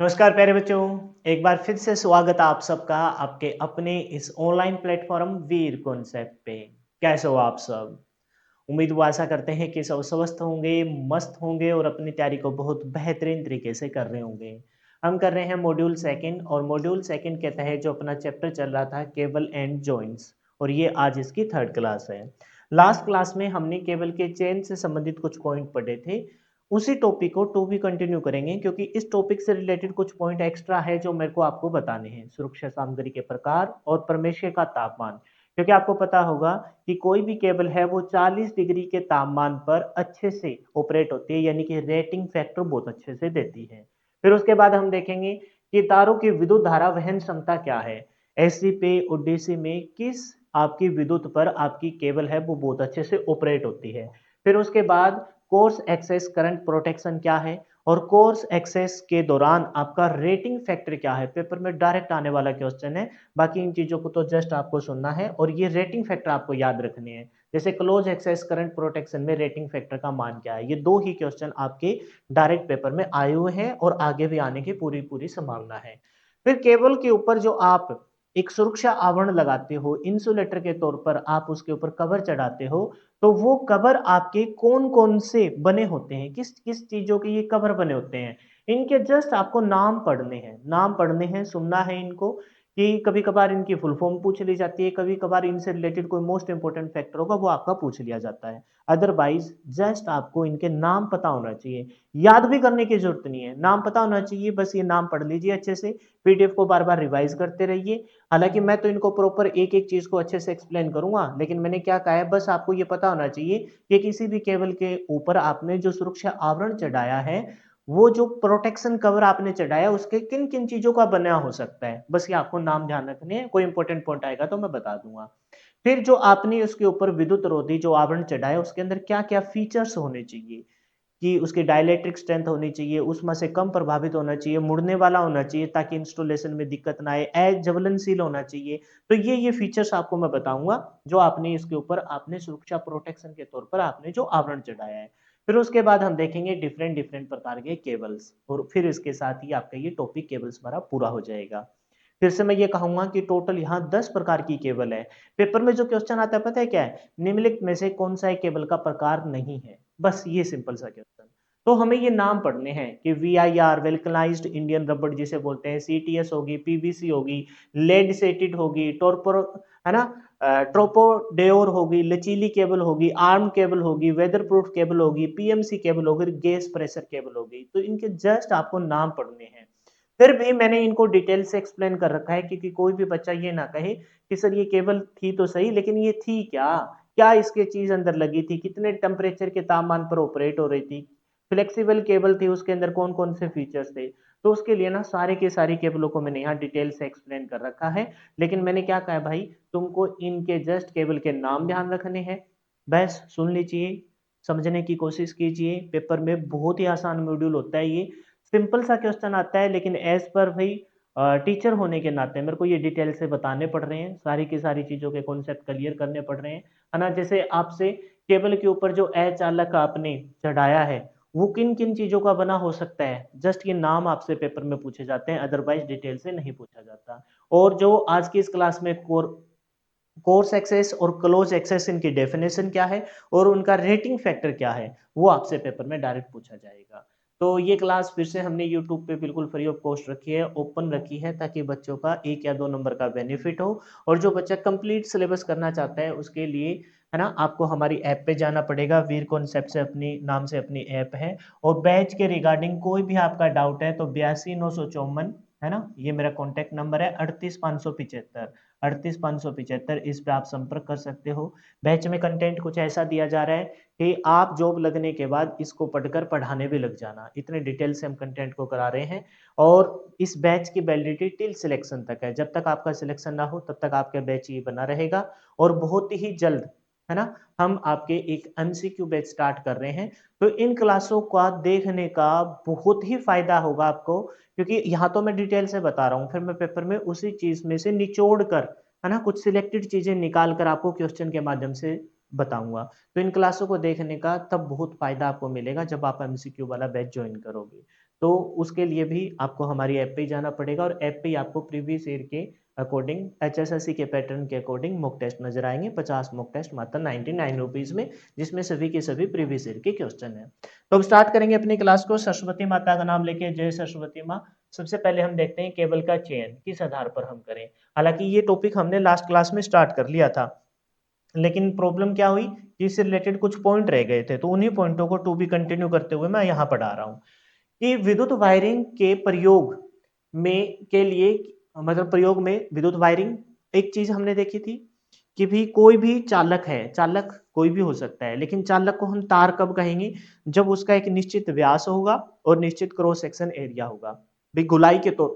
नमस्कार प्यारे बच्चों। एक बार फिर से स्वागत है आप सबका आपके अपने इस ऑनलाइन प्लेटफॉर्म वीर कॉन्सेप्ट पे। कैसे हो आप सब? उम्मीद वो आशा करते हैं कि सब स्वस्थ होंगे, मस्त होंगे और अपनी तैयारी को बहुत बेहतरीन तरीके से कर रहे होंगे। हम कर रहे हैं मॉड्यूल सेकंड और मॉड्यूल सेकंड के तहत जो अपना चैप्टर चल रहा था केबल एंड जॉइंट्स, और ये आज इसकी थर्ड क्लास है। लास्ट क्लास में हमने केबल के चेन से संबंधित कुछ पॉइंट पढ़े थे। उसी टॉपिक को टू भी कंटिन्यू करेंगे क्योंकि इस टॉपिक से रिलेटेड कुछ पॉइंट एक्स्ट्रा है जो मेरे को आपको बताने हैं। सुरक्षा सामग्री के प्रकार और परमेश्वर का तापमान, क्योंकि आपको पता होगा कि कोई भी केबल है वो 40 डिग्री के तापमान पर अच्छे से ऑपरेट होती है, यानी कि रेटिंग फैक्टर बहुत अच्छे से देती है। फिर उसके बाद हम देखेंगे कि तारों की विद्युत धारा वहन क्षमता क्या है। एसी पे और डीसी में किस आपकी विद्युत पर आपकी केबल है वो बहुत अच्छे से ऑपरेट होती है। फिर उसके बाद कोर्स एक्सेस करंट प्रोटेक्शन क्या है, और कोर्स एक्सेस के दौरान आपका रेटिंग फैक्टर क्या है। पेपर में डायरेक्ट आने वाला क्वेश्चन है। बाकी इन चीजों को तो जस्ट आपको सुनना है और ये रेटिंग फैक्टर आपको याद रखने हैं। जैसे क्लोज एक्सेस करंट प्रोटेक्शन में रेटिंग फैक्टर का मान क्या है। ये दो ही क्वेश्चन आपके डायरेक्ट पेपर में आए हुए हैं और आगे भी आने की पूरी पूरी संभावना है। फिर केबल के ऊपर जो आप एक सुरक्षा आवरण लगाते हो, इंसुलेटर के तौर पर आप उसके ऊपर कवर चढ़ाते हो, तो वो कवर आपके कौन-कौन से बने होते हैं, किस-किस चीज़ों के ये कवर बने होते हैं। इनके जस्ट आपको नाम पढ़ने हैं, सुनना है इनको कि कभी-कभार इनकी फुल फॉर्म पूछ ली जाती है, कभी-कभार इनसे रिलेटेड कोई मोस्ट इंपोर्टेंट फैक्टर होगा वो आपका पूछ लिया जाता है। अदरवाइज़ जस्ट आपको इनके नाम पता होना चाहिए, याद भी करने की ज़रूरत नहीं है, नाम पता होना चाहिए, बस ये नाम पढ़ लीजिए अच्छे से, पीडीएफ को बार-बार रिवाइज़ करते रहिए। हालाँकि मैं तो इनको प्रॉपर एक-एक चीज़ को अच्छे से एक्सप्लेन करूँगा, लेकिन मैंने क्या कहा है बस आपको ये पता होना चाहिए कि किसी भी केबल के ऊपर आपने जो सुरक्षा आवरण चढ़ाया है, वो जो प्रोटेक्शन कवर आपने चढ़ाया उसके किन-किन चीज़ों का बना हो सकता है। बस ये आपको नाम ध्यान रखने हैं, कोई इंपॉर्टेंट पॉइंट आएगा तो मैं बता दूँगा। फिर जो आपने उसके ऊपर विद्युत रोधी जो आवरण चढ़ाया उसके अंदर क्या-क्या फीचर्स होने चाहिए। कि उसकी डाइलेक्ट्रिक स्ट्रेंथ होनी चाहिए, ऊष्मा से कम प्रभावित होना चाहिए, मुड़ने वाला होना चाहिए ताकि इंस्टॉलेशन में दिक्कत ना आए, ज्वलनशील होना चाहिए। तो ये फीचर्स आपको मैं बताऊँगा, जो आपने इसके ऊपर आपने सुरक्षा प्रोटेक्शन के तौर पर आपने जो आवरण चढ़ाया है। फिर उसके बाद हम देखेंगे डिफरेंट डिफरेंट प्रकार के केबल्स, और फिर इसके साथ ही आपका ये टॉपिक केबल्स हमारा पूरा हो जाएगा। फिर से मैं ये कहूँगा कि टोटल यहाँ 10 प्रकार की केबल है। पेपर में जो क्वेश्चन आता है पता है क्या है? निम्नलिखित में से कौन-सा एक केबल का प्रकार नहीं है? बस ये सिंपल सा क्वेश्चन। तो हमें ये नाम पढ़ने हैं कि वीआईआर वल्कनाइज्ड इंडियन रबड़ जिसे बोलते हैं, सीटीएस होगी, पीवीसी होगी, लेड सेटेड होगी, टॉरपोरो है ना, ट्रोपोडेओर होगी, लचीली केबल होगी, आर्म केबल होगी, वेदर प्रूफ केबल होगी, पीएमसी केबल होगी, गैस प्रेशर केबल होगी। तो इनके जस्ट आपको नाम पढ़ने हैं। फिर भी मैंने इनको डिटेल से एक्सप्लेन कर रखा है क्योंकि कोई भी बच्चा ये ना कहे कि सर ये केबल थी तो सही लेकिन ये थी क्या? क्या इसके चीज़ अंदर लगी थी? कितने टेम्परेचर के तापमान पर ऑपरेट हो रही थी? फ्लेक्सिबल केबल थी, उसके अंदर कौन-कौन से फीचर्स थे? तो उसके लिए ना सारे के सारी केबलों को मैंने यहाँ डिटेल से एक्सप्लेन कर रखा है। लेकिन मैंने क्या कहा है भाई, तुमको इनके जस्ट केबल के नाम ध्यान रखने हैं। बस सुन लीजिए, समझने की कोशिश कीजिए। पेपर में बहुत ही आसान मॉड्यूल होता है ये। सिंपल सा क्वेश्चन आता है लेकिन एज़ पर भाई टीचर होने के नाते मेरे को ये डिटेल से बताने पड़ रहे हैं, सारी की सारी चीज़ों के कॉन्सेप्ट क्लियर करने पड़ रहे हैं, है ना? जैसे आपसे केबल के ऊपर जो अचालक आपने चढ़ाया है, वो किन-किन चीज़ों का बना हो सकता है? जस्ट ये नाम आपसे पेपर में पूछे जाते हैं, अदरवाइज़ डिटेल से नहीं पूछा जाता। और जो आज की इस क्लास में कोर्स एक्सेस और क्लोज एक्सेस इनकी डेफिनेशन क्या है और उनका रेटिंग फैक्टर क्या है, वो आपसे पेपर में डायरेक्ट पूछा जाएगा। तो ये क्लास फिर से हमने यूट्यूब पे बिल्कुल फ्री ऑफ कॉस्ट रखी है, ओपन रखी है ताकि बच्चों का 1 या 2 नंबर का बेनिफिट हो, और जो बच्चा कंप्लीट सिलेबस करना चाहता है उसके लिए, है ना, आपको हमारी ऐप पे जाना पड़ेगा। वीर कॉन्सेप्ट से अपनी नाम से अपनी ऐप है, और बैच के रिगार्डिंग कोई भी आपका डाउट है तो 82 954, है ना, ये मेरा कॉन्टैक्ट नंबर है, 38 575, 38 575, इस पे आप संपर्क कर सकते हो। बैच में कंटेंट कुछ ऐसा दिया जा रहा है कि आप जॉब लगने के बाद इसको पढ़कर पढ़ाने भी लग जाना, इतने डिटेल से हम कंटेंट को करा रहे हैं। और इस बैच की वैलिडिटी टिल सिलेक्शन तक है, जब तक आपका सिलेक्शन ना हो तब तक आपका बैच ये बना रहेगा। और बहुत ही जल्द, है ना, हम आपके एक एमसीक्यू बैच स्टार्ट कर रहे हैं। तो इन क्लासों का देखने का बहुत ही फायदा होगा आपको, क्योंकि यहाँ तो मैं डिटेल से बता रहा हूँ, फिर मैं पेपर में उसी चीज़ में से निचोड़ कर, है ना, कुछ सिलेक्टेड चीज़ें निकाल कर आपको क्वेश्चन के माध्यम से बताऊँगा। तो इन क्लासों को देखने का तब बहुत फ़ायदा आपको मिलेगा जब आप एमसीक्यू वाला बैच जॉइन करोगे। तो उसके लिए भी आपको हमारी ऐप पे ही जाना पड़ेगा और ऐप पे ही आपको प्रीवियस ईयर के अकॉर्डिंग एचएसएससी के पैटर्न के अकॉर्डिंग मॉक टेस्ट नजर आएंगे। 50 मॉक टेस्ट मात्र 99 रुपीज में, जिसमें सभी के सभी प्रीवियस ईयर के क्वेश्चन है। तो अब स्टार्ट करेंगे अपनी क्लास को सरस्वती माता का नाम लेके। जय सरस्वती माँ। सबसे पहले हम देखते हैं केबल का चयन किस आधार पर हम करें। हालांकि ये टॉपिक हमने लास्ट क्लास में स्टार्ट कर लिया था, लेकिन प्रॉब्लम क्या हुई कि इससे रिलेटेड कुछ पॉइंट रह गए थे, तो उन्हीं पॉइंटों को टू बी कंटिन्यू करते हुए मैं यहाँ पढ़ा रहा हूँ कि विद्युत वायरिंग के प्रयोग में के लिए, मतलब प्रयोग में विद्युत वायरिंग एक चीज हमने देखी थी कि भी कोई भी चालक है, चालक कोई भी हो सकता है, लेकिन चालक को हम तार कब कहेंगे, जब उसका एक निश्चित व्यास होगा और निश्चित क्रॉस सेक्शन एरिया होगा। भाई गोलाई के तो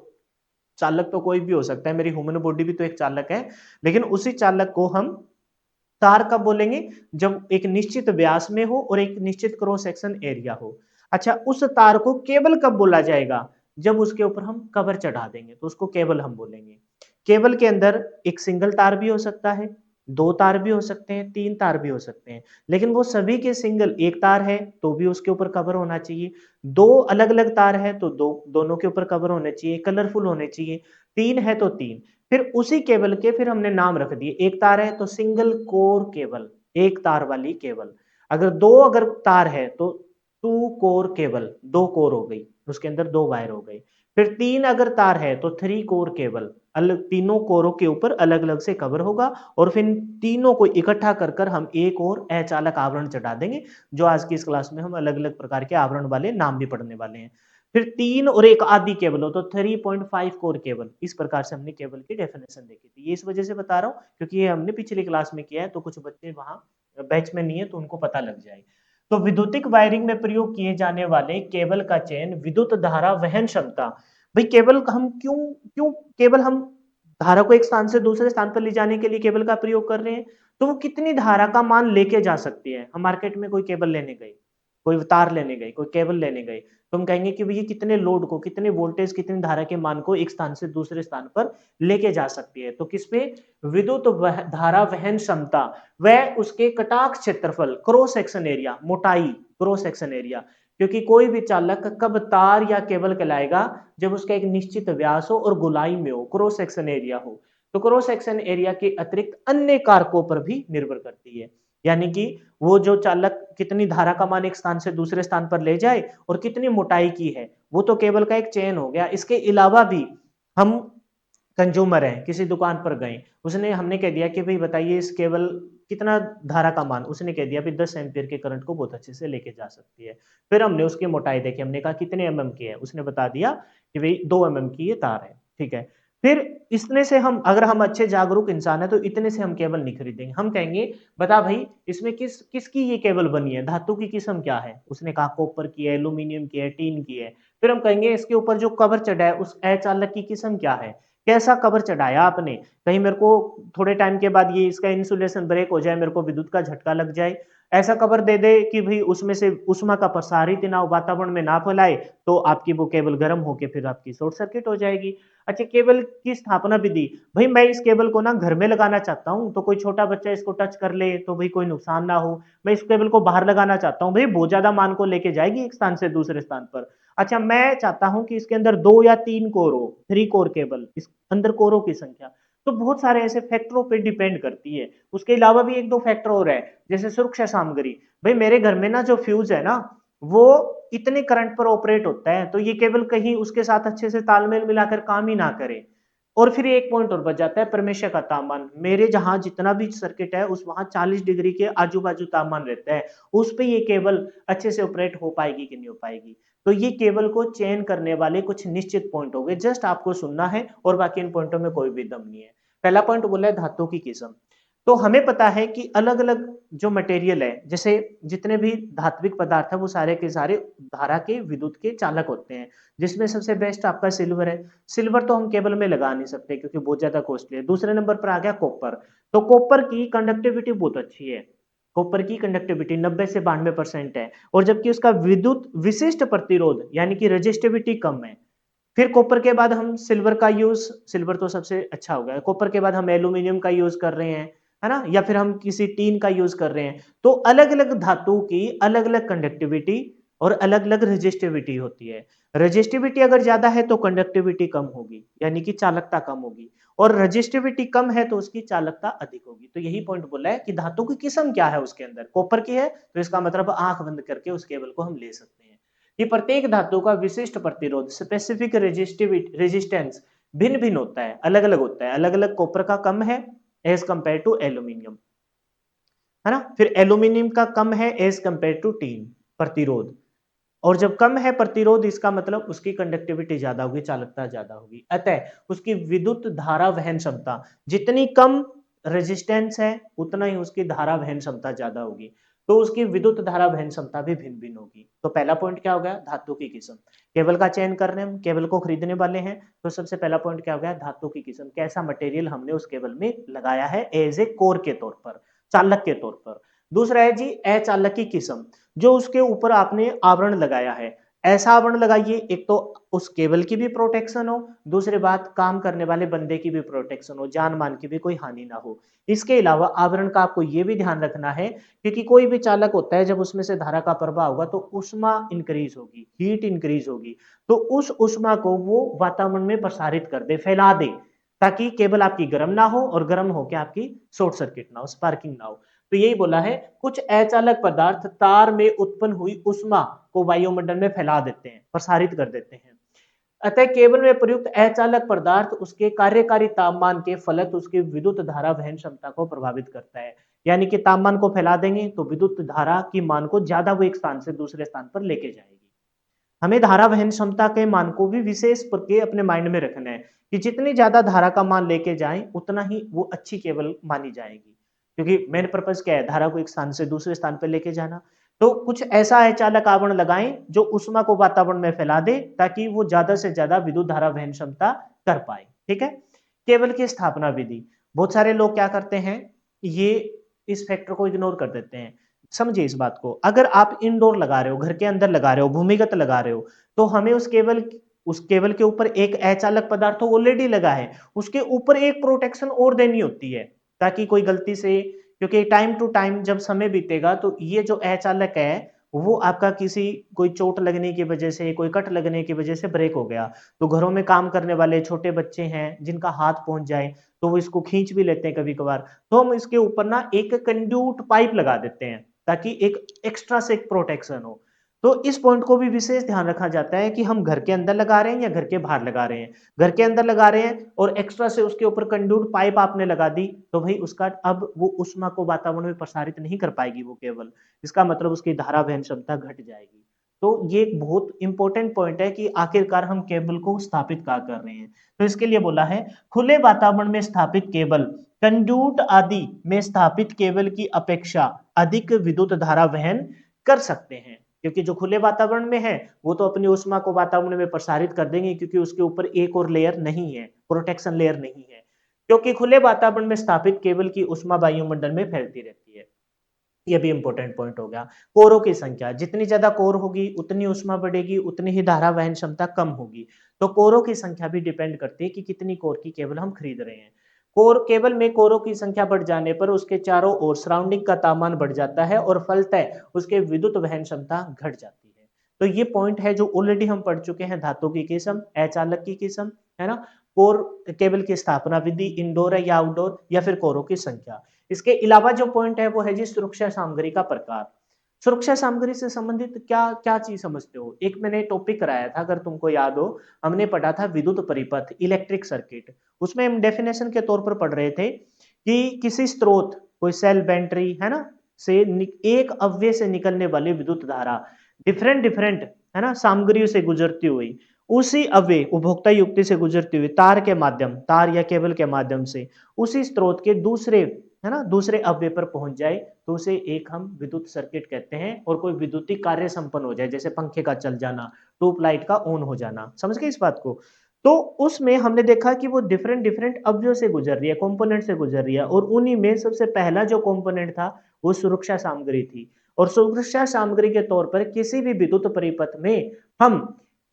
चालक तो कोई भी हो सकता है, मेरी ह्यूमन बॉडी भी तो एक चालक है, लेकिन उसी चालक को हम तार कब बोलेंगे, जब एक निश्चित व्यास में हो और एक निश्चित क्रॉस सेक्शन एरिया हो। अच्छा, उस तार को केबल कब बोला जाएगा, जब उसके ऊपर हम कवर चढ़ा देंगे तो उसको केबल हम बोलेंगे। केबल के अंदर एक सिंगल तार भी हो सकता है, दो तार भी हो सकते हैं, तीन तार भी हो सकते हैं, लेकिन वो सभी के सिंगल। एक तार है तो भी उसके ऊपर कवर होना चाहिए, दो अलग अलग तार है तो दोनों के ऊपर कवर होने चाहिए, कलरफुल होने चाहिए, तीन है तो तीन। फिर उसी केबल के फिर हमने नाम रख दिए, एक तार है तो सिंगल कोर केबल, एक तार वाली केबल। अगर तार है तो टू कोर केबल, दो कोर हो गई, उसके अंदर दो वायर हो गई। फिर तीन अगर तार है तो थ्री कोर केबल, अलग तीनों कोरों के ऊपर अलग अलग से कवर होगा, और फिर तीनों को इकट्ठा कर कर हम एक और अचालक आवरण चढ़ा देंगे, जो आज की इस क्लास में हम अलग अलग प्रकार के आवरण वाले नाम भी पढ़ने वाले हैं। फिर तीन और एक आधी केबल हो तो 3.5 कोर केबल। इस प्रकार से हमने केबल की डेफिनेशन देखी थी। ये इस वजह से बता रहा हूँ क्योंकि ये हमने पिछली क्लास में किया है, तो कुछ बच्चे वहां बैच में नहीं है तो उनको पता लग जाए। तो विद्युतिक वायरिंग में प्रयोग किए जाने वाले केबल का चयन विद्युत धारा वहन क्षमता। भाई केबल हम क्यों क्यों केवल हम धारा को एक स्थान से दूसरे स्थान पर ले जाने के लिए केबल का प्रयोग कर रहे हैं, तो वो कितनी धारा का मान लेके जा सकती है। हम मार्केट में कोई केबल लेने गए, कोई तार लेने गए, कोई केबल लेने गए, तो हम कहेंगे कि भैया कितने लोड को, कितने वोल्टेज, कितनी धारा के मान को एक स्थान से दूसरे स्थान पर लेके जा सकती है। तो किसपे, विद्युत धारा वहन क्षमता, वह उसके कटाक्ष क्षेत्रफल, क्रॉस सेक्शन एरिया, मोटाई, क्रॉस सेक्शन एरिया। क्योंकि कोई भी चालक कब तार या केबल कहलाएगा, जब उसका एक निश्चित व्यास हो और गोलाई में हो, क्रॉस सेक्शन एरिया हो। तो क्रॉस सेक्शन एरिया के अतिरिक्त अन्य कारकों पर भी निर्भर करती है, यानी कि वो जो चालक कितनी धारा का मान एक स्थान से दूसरे स्थान पर ले जाए और कितनी मोटाई की है, वो तो केबल का एक चेन हो गया। इसके अलावा भी हम कंज्यूमर हैं, किसी दुकान पर गए, उसने हमने कह दिया कि भाई बताइए इस केबल कितना धारा का मान, उसने कह दिया भाई 10 एम्पियर के करंट को बहुत अच्छे से लेके जा सकती है। फिर हमने उसकी मोटाई देखी, हमने कहा कितने एमएम की है, उसने बता दिया कि भाई 2 एमएम की ये तार है, ठीक है। फिर इसने से हम, अगर हम अच्छे जागरूक इंसान है तो इतने से हम केबल नहीं खरीदेंगे, हम कहेंगे बता भाई इसमें किसकी ये केबल बनी है, धातु की किस्म क्या है, उसने कहा कॉपर की है, एल्यूमिनियम की है, टीन की है। फिर हम कहेंगे इसके ऊपर जो कवर चढ़ा है उस अचालक की किस्म क्या है, कैसा कवर चढ़ाया आपने, कहीं मेरे को थोड़े टाइम के बाद ये इसका इंसुलेशन ब्रेक हो जाए, मेरे को विद्युत का झटका लग जाए। ऐसा कवर दे दे कि भाई उसमें से उष्मा का प्रसारित ना वातावरण में ना फैलाए, तो आपकी वो केबल गर्म होके फिर आपकी शॉर्ट सर्किट हो जाएगी। अच्छा, केबल की स्थापना विधि, भाई मैं इस केबल को ना घर में लगाना चाहता हूँ तो कोई छोटा बच्चा इसको टच कर ले तो भाई कोई नुकसान ना हो। मैं इस केबल को बाहर लगाना चाहता हूँ, भाई बहुत ज्यादा मान को लेके जाएगी एक स्थान से दूसरे स्थान पर। अच्छा, मैं चाहता हूं कि इसके अंदर दो या तीन कोर हो, थ्री कोर केबल, इस अंदर कोरों की संख्या, तो बहुत सारे ऐसे फैक्टरों पे डिपेंड करती है। उसके अलावा भी एक दो फैक्टर और है, जैसे सुरक्षा सामग्री। भाई मेरे घर में ना जो फ्यूज है ना, वो इतने करंट पर ऑपरेट होता है, तो ये केबल कहीं उसके साथ अच्छे से तालमेल मिलाकर काम ही ना करे। और फिर एक पॉइंट और बच जाता है, परमेश्वर का तापमान। मेरे जहां जितना भी सर्किट है उस वहां 40 डिग्री के आजू बाजू तापमान रहता है, उस पे ये केबल अच्छे से ऑपरेट हो पाएगी कि नहीं हो पाएगी। तो ये केबल को चयन करने वाले कुछ निश्चित पॉइंट हो गए, जस्ट आपको सुनना है और बाकी इन पॉइंटों में कोई भी दम नहीं है। पहला पॉइंट बोला है धातु की किस्म। तो हमें पता है कि अलग अलग जो मटेरियल है, जैसे जितने भी धात्विक पदार्थ है वो सारे के सारे धारा के, विद्युत के चालक होते हैं, जिसमें सबसे बेस्ट आपका सिल्वर है। सिल्वर तो हम केबल में लगा नहीं सकते क्योंकि बहुत ज्यादा कॉस्टली है। दूसरे नंबर पर आ गया कॉपर। तो कॉपर की कंडक्टिविटी बहुत अच्छी है, कॉपर की कंडक्टिविटी 90 से 92% है, और जबकि उसका विद्युत विशिष्ट प्रतिरोध यानी कि रेजिस्टिविटी कम है। फिर कॉपर के बाद हम सिल्वर का यूज, सिल्वर तो सबसे अच्छा हो गया, कॉपर के बाद हम एल्यूमिनियम का यूज कर रहे हैं, है ना, या फिर हम किसी टीन का यूज कर रहे हैं। तो अलग अलग धातु की अलग अलग कंडक्टिविटी, और अलग-अलग रेजिस्टिविटी होती है। रेजिस्टिविटी अगर ज़्यादा है तो कंडक्टिविटी कम होगी, यानी कि चालकता कम होगी और रेजिस्टिविटी कम है तो उसकी चालकता अधिक होगी। तो यही पॉइंट बोला है कि धातु की किस्म क्या है उसके अंदर, कॉपर की है तो इसका मतलब आँख बंद करके उस केबल को हम ले सकते हैं। ये प्रत्येक धातु का विशिष्ट प्रतिरोध स्पेसिफिक रेजिस्टेंस भिन्न-भिन्न होता है, अलग-अलग होता है। अलग-अलग कॉपर का कम है एज़ कंपेयर टू एल्यूमीनियम, है ना? फिर एल्यूमीनियम का कम है एज़ कंपेयर टू टिन प्रतिरोध। और जब कम है प्रतिरोध इसका मतलब उसकी कंडक्टिविटी ज्यादा होगी, चालकता ज्यादा होगी। अतः उसकी विद्युत धारा वहन क्षमता जितनी कम रेजिस्टेंस है उतना ही उसकी धारा वहन क्षमता ज्यादा होगी। तो उसकी विद्युत धारा वहन क्षमता भी भिन्न भिन्न होगी। तो पहला पॉइंट क्या हो गया, धातु की किस्म। केबल का चयन करने हम केबल को खरीदने वाले हैं तो सबसे पहला पॉइंट क्या हो गया, धातु की किस्म, कैसा मटेरियल हमने उस केबल में लगाया है एज ए कोर के तौर पर, चालक के तौर पर। दूसरा है जी अचालक की किस्म, जो उसके ऊपर आपने आवरण लगाया है, ऐसा आवरण लगाइए एक तो उस केबल की भी प्रोटेक्शन हो, दूसरी बात काम करने वाले बंदे की भी प्रोटेक्शन हो, जान मान की भी कोई हानि ना हो। इसके अलावा आवरण का आपको ये भी ध्यान रखना है क्योंकि कोई भी चालक होता है जब उसमें से धारा का प्रवाह होगा तो उष्मा इंक्रीज होगी, हीट इंक्रीज होगी, तो उस उष्मा को वो वातावरण में प्रसारित कर दे, फैला दे, ताकि केबल आपकी गर्म ना हो और गर्म होकर आपकी शॉर्ट सर्किट ना हो, स्पार्किंग ना हो। तो यही बोला है, कुछ अचालक पदार्थ तार में उत्पन्न हुई उष्मा को वायुमंडल में फैला देते हैं, प्रसारित कर देते हैं। अतः केबल में प्रयुक्त अचालक पदार्थ उसके कार्यकारी तापमान के फलत उसकी विद्युत धारा वहन क्षमता को प्रभावित करता है। यानी कि तापमान को फैला देंगे तो विद्युत धारा की मान को ज्यादा वो एक स्थान से दूसरे स्थान पर लेके जाएगी। हमें धारा वहन क्षमता के मान को भी विशेष करके अपने माइंड में रखना है कि जितनी ज्यादा धारा का मान लेके जाएं उतना ही वो अच्छी केबल मानी जाएगी, क्योंकि मेन पर्पज क्या है, धारा को एक स्थान से दूसरे स्थान पर लेके जाना। तो कुछ ऐसा अचालक आवरण लगाएं जो उष्मा को वातावरण में फैला दे ताकि वो ज्यादा से ज्यादा विद्युत धारा वहन क्षमता कर पाए। ठीक है। केबल की स्थापना विधि, बहुत सारे लोग क्या करते हैं, ये इस फैक्टर को इग्नोर कर देते हैं। समझिए इस बात को, अगर आप इंडोर लगा रहे हो, घर के अंदर लगा रहे हो, भूमिगत लगा रहे हो, तो हमें उस केबल के ऊपर एक अचालक पदार्थ तो ऑलरेडी लगा है, उसके ऊपर एक प्रोटेक्शन और देनी होती है ताकि कोई गलती से, क्योंकि टाइम टू टाइम जब समय बीतेगा तो ये जो अचालक है वो आपका किसी कोई चोट लगने की वजह से, कोई कट लगने की वजह से ब्रेक हो गया, तो घरों में काम करने वाले छोटे बच्चे हैं जिनका हाथ पहुंच जाए तो वो इसको खींच भी लेते हैं कभी कभार, तो हम इसके ऊपर ना एक कंड्यूट पाइप लगा देते हैं ताकि एक एक्स्ट्रा से एक प्रोटेक्शन हो। तो इस पॉइंट को भी विशेष ध्यान रखा जाता है कि हम घर के अंदर लगा रहे हैं या घर के बाहर लगा रहे हैं। घर के अंदर लगा रहे हैं और एक्स्ट्रा से उसके ऊपर कंड्यूट पाइप आपने लगा दी तो भाई उसका अब वो उष्मा को वातावरण में प्रसारित नहीं कर पाएगी वो केबल, इसका मतलब उसकी धारा वहन क्षमता घट जाएगी। तो ये एक बहुत इंपॉर्टेंट पॉइंट है कि आखिरकार हम केबल को स्थापित क्या कर रहे हैं। तो इसके लिए बोला है, खुले वातावरण में स्थापित केबल कंड्यूट आदि में स्थापित केबल की अपेक्षा अधिक विद्युत धारा वहन कर सकते हैं, क्योंकि जो खुले वातावरण में है वो तो अपनी ऊष्मा को वातावरण में प्रसारित कर देंगे क्योंकि उसके ऊपर एक और लेयर नहीं है, प्रोटेक्शन लेयर नहीं है, क्योंकि खुले वातावरण में स्थापित केबल की ऊष्मा वायुमंडल में फैलती रहती है। ये भी इंपॉर्टेंट पॉइंट हो गया। कोरों की संख्या, जितनी ज्यादा कोर होगी उतनी ऊष्मा बढ़ेगी, उतनी ही धारा वहन क्षमता कम होगी। तो कोरों की संख्या भी डिपेंड करती है कि कितनी कोर की केबल हम खरीद रहे हैं। कोर केबल में कोरों की संख्या बढ़ जाने पर उसके चारों ओर सराउंडिंग का तापमान बढ़ जाता है और फलतः उसके विद्युत वहन क्षमता घट जाती है। तो ये पॉइंट है जो ऑलरेडी हम पढ़ चुके हैं, धातु की किस्म, अचालक की किस्म, है ना, कोर केबल की स्थापना विधि, इंडोर है या आउटडोर, या फिर कोरों की संख्या। इसके अलावा जो पॉइंट है वो है जी सुरक्षा सामग्री का प्रकार। सुरक्षा सामग्री से संबंधित क्या क्या चीज समझते हो, एक मैंने टॉपिक कराया था अगर तुमको याद हो, हमने पढ़ा था विद्युत परिपथ, इलेक्ट्रिक सर्किट। उसमें हम डेफिनेशन के तौर पर पढ़ रहे थे कि किसी स्रोत, कोई सेल, बैटरी, है ना, से एक अव्यय से निकलने वाली विद्युत धारा डिफरेंट डिफरेंट, है ना, सामग्रियों से गुजरती हुई उसी अव्यय उपभोक्ता युक्ति से गुजरती हुई तार के माध्यम, तार या केबल के माध्यम से उसी स्रोत के दूसरे, है ना, दूसरे अव्यय पर पहुंच जाए तो उसे एक हम विद्युत सर्किट कहते हैं, और कोई विद्युतीय कार्य संपन्न हो जाए जैसे पंखे का चल जाना, ट्यूबलाइट का ऑन हो जाना। समझ गए इस बात को? तो उसमें हमने देखा कि वो डिफरेंट डिफरेंट अवयव से गुजर रही है, कंपोनेंट से गुजर रही है, और उन्हीं में सबसे पहला जो कंपोनेंट था वो सुरक्षा सामग्री थी। और सुरक्षा सामग्री के तौर पर किसी भी विद्युत परिपथ में हम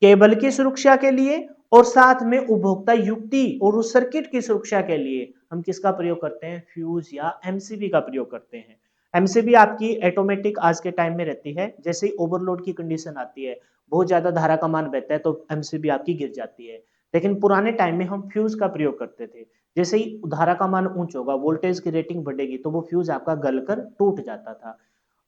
केबल की सुरक्षा के लिए और साथ में उपभोक्ता युक्ति और उस सर्किट की सुरक्षा के लिए हम किसका प्रयोग करते हैं, फ्यूज या एमसीबी का प्रयोग करते हैं। एमसीबी आपकी ऑटोमेटिक आज के टाइम में रहती है, जैसे ही ओवरलोड की कंडीशन आती है, बहुत ज्यादा धारा का मान बहता है तो एमसीबी आपकी गिर जाती है। लेकिन पुराने टाइम में हम फ्यूज का प्रयोग करते थे, जैसे ही धारा का मान ऊंच होगा, वोल्टेज की रेटिंग बढ़ेगी तो वो फ्यूज आपका गलकर टूट जाता था।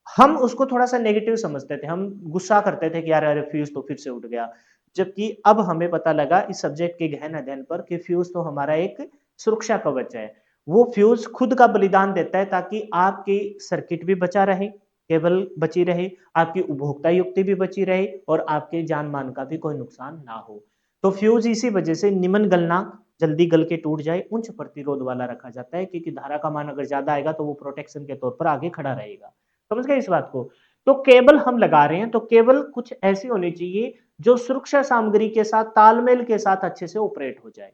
हम उसको थोड़ा-सा नेगेटिव समझते थे, हम गुस्सा करते थे कि यार अरे फ्यूज़ तो फिर से उड़ गया। जबकि अब हमें पता लगा इस सब्जेक्ट के गहन अध्ययन पर कि फ्यूज़ तो हमारा एक सुरक्षा कवच है। वो फ्यूज़ खुद का बलिदान देता है ताकि आपकी सर्किट भी बचा रहे, केबल बची रहे, आपकी उपभोक्ता युक्ति भी बची रहे और आपके जान-माल का भी कोई नुकसान ना हो। तो फ्यूज़ इसी वजह से निम्न गलनांक जल्दी गल के टूट जाए, उच्च प्रतिरोध वाला रखा जाता है क्योंकि धारा का मान अगर ज़्यादा आएगा तो वो प्रोटेक्शन के तौर पर आगे खड़ा रहेगा। समझ गए इस बात को? तो केबल हम लगा रहे हैं तो केबल कुछ ऐसी होनी चाहिए जो सुरक्षा सामग्री के साथ तालमेल के साथ अच्छे से ऑपरेट हो जाए।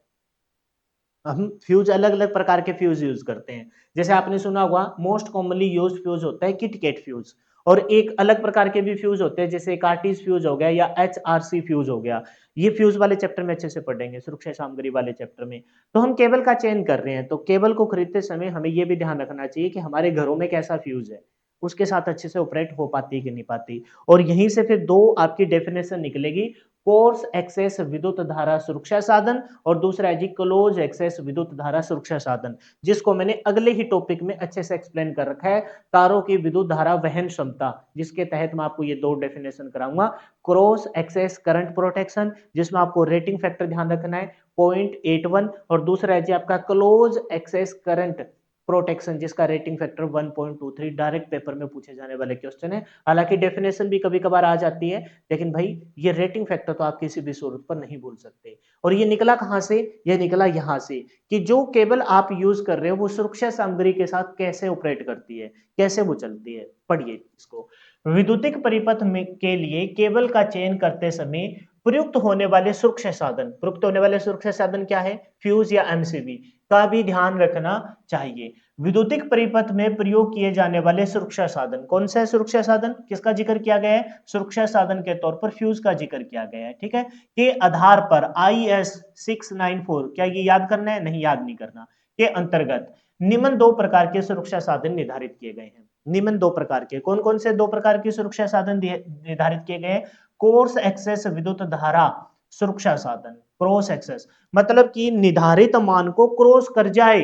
हम फ्यूज अलग-अलग प्रकार के फ्यूज यूज करते हैं। जैसे आपने सुना होगा मोस्ट कॉमनली यूज्ड फ्यूज होता है किट-कैट फ्यूज और एक अलग प्रकार के भी फ्यूज होते हैं जैसे कार्टिज फ्यूज हो गया या एचआरसी फ्यूज हो गया। ये फ्यूज वाले चैप्टर में अच्छे से पढ़ेंगे सुरक्षा सामग्री वाले चैप्टर में। तो हम केबल का चयन कर रहे हैं तो केबल को खरीदते समय हमें ये भी ध्यान रखना चाहिए कि हमारे घरों में कैसा फ्यूज है। उसके साथ अच्छे से ऑपरेट हो पाती है कि नहीं पाती और यहीं से फिर 2 आपकी डेफिनेशन निकलेगी कोर्स एक्सेस विद्युत धारा सुरक्षा साधन और दूसरा है जी क्लोज एक्सेस विद्युत धारा सुरक्षा साधन जिसको मैंने अगले ही टॉपिक में अच्छे से एक्सप्लेन कर रखा है तारों की विद्युत धारा वहन क्षमता जिसके तहत मैं आपको ये 2 डेफिनेशन कराऊंगा क्रॉस एक्सेस करंट प्रोटेक्शन जिसमें आपको रेटिंग फैक्टर ध्यान रखना है 0.81 और दूसरा है जी आपका क्लोज एक्सेस करंट प्रोटेक्शन जिसका रेटिंग फैक्टर 1.23 डायरेक्ट पेपर में पूछे जाने वाले क्वेश्चन है। हालांकि डेफिनेशन भी कभी कभार आ जाती है लेकिन भाई ये रेटिंग फैक्टर तो आप किसी भी सूरत पर नहीं भूल सकते। और ये निकला कहां से? ये निकला यहां से कि जो केबल आप यूज कर रहे हो वो सुरक्षा सामग्री के साथ कैसे ऑपरेट करती है, कैसे वो चलती है। पढ़िए इसको। विद्युतिक परिपथ में के लिए केबल का चयन करते समय प्रयुक्त होने वाले सुरक्षा साधन, प्रयुक्त होने वाले सुरक्षा साधन क्या है? फ्यूज या एमसीबी का भी ध्यान रखना चाहिए। विद्युतिक परिपथ में प्रयोग किए जाने वाले सुरक्षा साधन कौन सा है? सुरक्षा साधन किसका जिक्र किया गया है? सुरक्षा साधन के तौर पर फ्यूज का जिक्र किया गया है। ठीक है, के आधार पर IS 694 क्या ये याद करना है? नहीं, याद नहीं करना। के अंतर्गत निम्न 2 प्रकार के सुरक्षा साधन निर्धारित किए गए हैं। निम्न 2 प्रकार के कौन कौन से 2 प्रकार के सुरक्षा साधन निर्धारित किए गए हैं? कोर्स एक्सेस विद्युत धारा सुरक्षा साधन, क्रॉस एक्सेस मतलब कि निर्धारित मान को क्रॉस कर जाए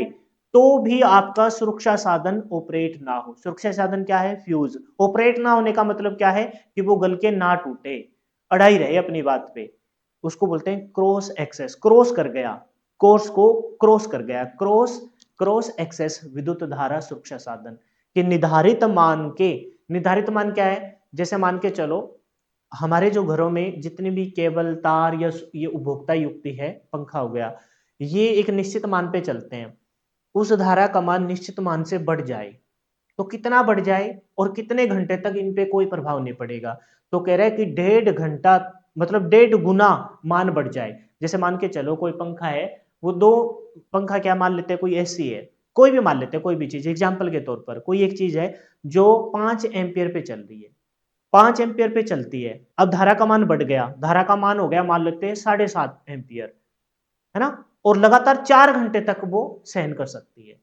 तो भी आपका सुरक्षा साधन ऑपरेट ना हो। सुरक्षा साधन क्या है? फ्यूज। ऑपरेट ना होने का मतलब क्या है? कि वो गल के ना टूटे, अड़ाई रहे अपनी बात पे। उसको बोलते हैं क्रॉस एक्सेस, क्रॉस कर गया, कोर्स को क्रॉस कर गया, क्रॉस क्रॉस एक्सेस विद्युत धारा सुरक्षा साधन कि निर्धारित मान क्या है? जैसे मान के चलो हमारे जो घरों में जितनी भी केबल तार या ये उपभोक्ता युक्ति है, पंखा हो गया, ये एक निश्चित मान पे चलते हैं। उस धारा का मान निश्चित मान से बढ़ जाए तो कितना बढ़ जाए और कितने घंटे तक इन पे कोई प्रभाव नहीं पड़ेगा। तो कह रहा है कि 1.5 घंटा मतलब 1.5 गुना मान बढ़ जाए। जैसे मान के चलो कोई पंखा है, वो दो पंखा क्या मान लेते हैं, कोई एसी है, कोई भी मान लेते हैं, कोई भी चीज एग्जाम्पल के तौर पर कोई एक चीज है जो 5 एम्पियर पे चल रही है, 5 एम्पियर पे चलती है। अब धारा का मान बढ़ गया, धारा का मान हो गया मान लेते हैं 7.5 एम्पियर, है ना, और लगातार 4 घंटे तक वो सहन कर सकती है।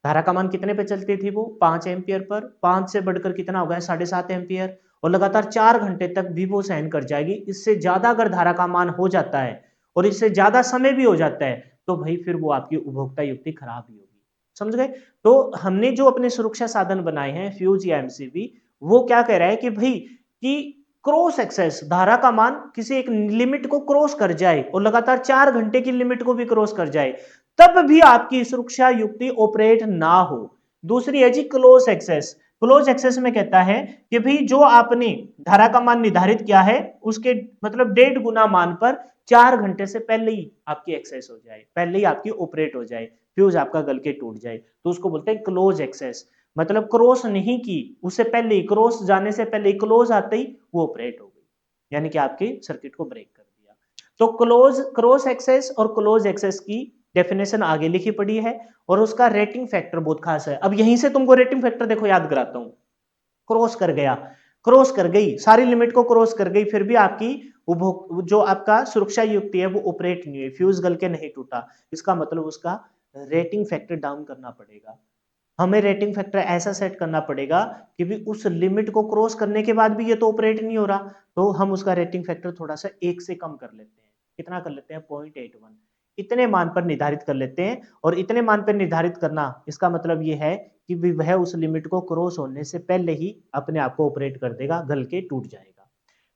धारा का मान कितने पे चलती थी? वो 5 एम्पियर पर, 5 से बढ़कर कितना हो गया? 7.5 एम्पियर, और लगातार 4 घंटे तक भी वो सहन कर जाएगी। इससे ज्यादा अगर धारा का मान हो जाता है और इससे ज्यादा समय भी हो जाता है तो भाई फिर वो आपकी उपभोक्ता युक्ति खराब ही होगी। समझ गए? तो हमने जो अपने सुरक्षा साधन बनाए हैं फ्यूज या एमसीबी, वो क्या कह रहा है कि भाई कि क्रॉस एक्सेस धारा का मान किसी एक लिमिट को क्रॉस कर जाए और लगातार 4 घंटे की लिमिट को भी क्रॉस कर जाए तब भी आपकी सुरक्षा युक्ति ऑपरेट ना हो। दूसरी है जी क्लोज एक्सेस। क्लोज एक्सेस में कहता है कि भाई जो आपने धारा का मान निर्धारित किया है उसके मतलब 1.5 गुना मान पर 4 घंटे से पहले ही आपकी एक्सेस हो जाए, पहले ही आपकी ऑपरेट हो जाए, फ्यूज आपका गल के टूट जाए, तो उसको बोलते हैं क्लोज एक्सेस। मतलब क्रॉस नहीं की, उससे पहले ही, क्रॉस जाने से पहले ही, क्लोज आते ही वो ऑपरेट हो गई, यानी कि आपके सर्किट को ब्रेक कर दिया। तो क्लोज क्रॉस एक्सेस और क्लोज एक्सेस की डेफिनेशन आगे लिखी पड़ी है और उसका रेटिंग फैक्टर बहुत खास है। अब यहीं से तुमको रेटिंग फैक्टर देखो याद कराता हूं। क्रॉस कर गया, क्रॉस कर गई, सारी लिमिट को क्रॉस कर गई, फिर भी आपकी जो आपका सुरक्षा युक्ति है वो ऑपरेट नहीं हुई, फ्यूज गल के नहीं टूटा, इसका मतलब उसका रेटिंग फैक्टर डाउन करना पड़ेगा। हमें रेटिंग फैक्टर ऐसा सेट करना पड़ेगा कि भी उस लिमिट को क्रॉस करने के बाद भी ये तो ऑपरेट नहीं हो रहा, तो हम उसका रेटिंग फैक्टर थोड़ा सा 1 से कम कर लेते हैं। कितना कर लेते हैं? 0.81, इतने मान पर निर्धारित कर लेते हैं। और इतने मान पर निर्धारित करना इसका मतलब ये है कि भी वह उस लिमिट को क्रॉस होने से पहले ही अपने आप को ऑपरेट कर देगा, गल के टूट जाएगा।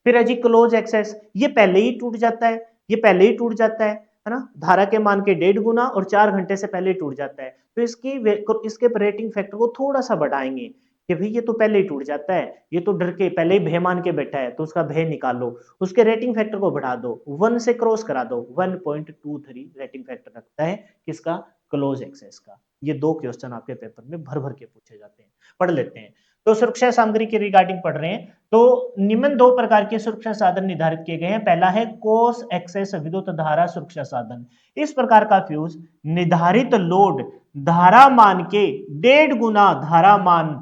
फिर है जी क्लोज एक्सेस, ये पहले ही टूट जाता है, ये पहले ही टूट जाता है ना, धारा के मान के 1.5 गुना और 4 घंटे से पहले ही टूट जाता है। तो इसके रेटिंग फैक्टर को थोड़ा सा बढ़ाएंगे कि भाई ये तो पहले ही टूट जाता है, ये तो डर के पहले ही भय मान के बैठा है, तो उसका भय निकालो, उसके रेटिंग फैक्टर को बढ़ा दो, 1 से क्रॉस करा दो। 1.23 रेटिंग फैक्टर रखता है किसका? क्लोज एक्सेस का। ये 2 क्वेश्चन आपके पेपर में भर भर के पूछे जाते हैं, पढ़ लेते हैं। तो सुरक्षा सामग्री के रिगार्डिंग पढ़ रहे हैं। तो निम्न 2 प्रकार के सुरक्षा साधन निर्धारित किए गए हैं। पहला है कोस एक्सेस विद्युत धारा सुरक्षा साधन। इस प्रकार का फ्यूज निर्धारित लोड धारा मान के 1.5 गुना धारा मान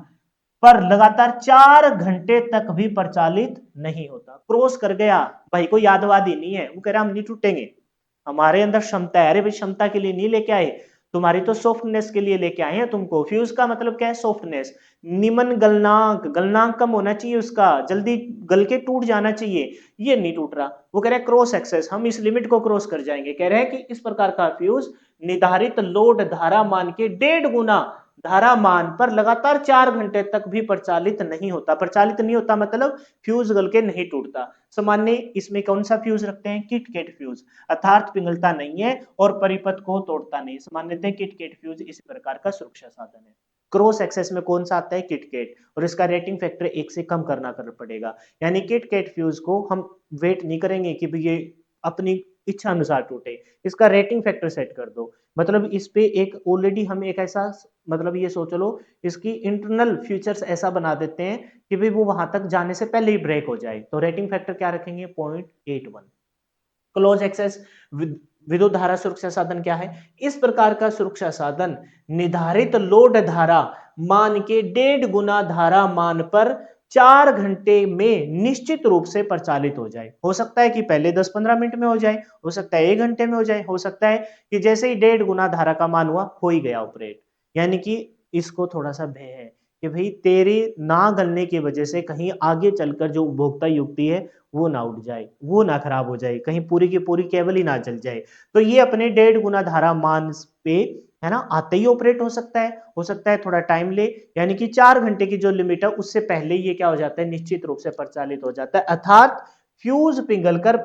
पर लगातार 4 घंटे तक भी प्रचालित नहीं होता। क्रॉस कर गया, भाई कोई यादवादी नहीं है, वो कह रहा हम नहीं टूटेंगे, हमारे अंदर क्षमता है। अरे भाई क्षमता के लिए नहीं लेके आए, तुम्हारी तो सॉफ्टनेस के लिए लेके आए हैं तुमको। फ्यूज का मतलब क्या है? सॉफ्टनेस। निम्न गलनांक, गलनांक कम होना चाहिए उसका, जल्दी गल के टूट जाना चाहिए, ये नहीं टूट रहा। वो कह रहा है क्रॉस एक्सेस, हम इस लिमिट को क्रॉस कर जाएंगे। कह रहे हैं कि इस प्रकार का फ्यूज निर्धारित लोड धारा मान के 1.5 गुना धारा मान पर लगातार 4 घंटे तक भी प्रचालित नहीं होता। प्रचालित नहीं होता मतलब फ्यूज गल के नहीं टूटता। सामान्य इसमें कौन सा फ्यूज रखते हैं? किट-कैट फ्यूज, अर्थात पिघलता नहीं है और परिपथ को तोड़ता नहीं। सामान्यतः किट-कैट फ्यूज इस प्रकार का सुरक्षा साधन है। क्रॉस एक्सेस में कौन सा आता है? किट-कैट, और इसका रेटिंग फैक्टर 1 से कम करना पड़ेगा। यानी किट-कैट फ्यूज को हम वेट नहीं करेंगे कि भी ये अपनी इच्छा अनुसार टूटे, इसका रेटिंग फैक्टर सेट कर दो। मतलब इस पे एक ऑलरेडी हम एक ऐसा, मतलब ये सोच लो इसकी इंटरनल फीचर्स ऐसा बना देते हैं कि भाई वो वहां तक जाने से पहले ही ब्रेक हो जाए। तो रेटिंग फैक्टर क्या रखेंगे? 0.81। क्लोज एक्सेस विद्युत धारा सुरक्षा साधन क्या है? इस प्रकार का सुरक्षा साधन निर्धारित लोड धारा मान के 1.5 गुना धारा मान पर 4 घंटे में निश्चित रूप से प्रचालित हो जाए। हो सकता है कि पहले 10-15 मिनट में हो जाए, हो सकता है 1 घंटे में हो जाए, हो सकता है कि जैसे ही 1.5 गुना धारा का मान हुआ हो ही गया ऑपरेट। यानी कि इसको थोड़ा सा भय है कि भाई तेरे ना गलने की वजह से कहीं आगे चलकर जो उपभोक्ता युक्ति है वो ना उठ जाए, वो ना खराब हो जाए, कहीं पूरी की पूरी केबल ही ना जल जाए। तो ये अपने 1.5 गुना धारा मान पे है ना आते ही ऑपरेट हो सकता है थोड़ा टाइम ले, यानी कि 4 घंटे की जो लिमिट है उससे पहले ही ये क्या हो जाता है? निश्चित रूप से प्रचालित हो जाता है, अर्थात फ्यूज पिघलकर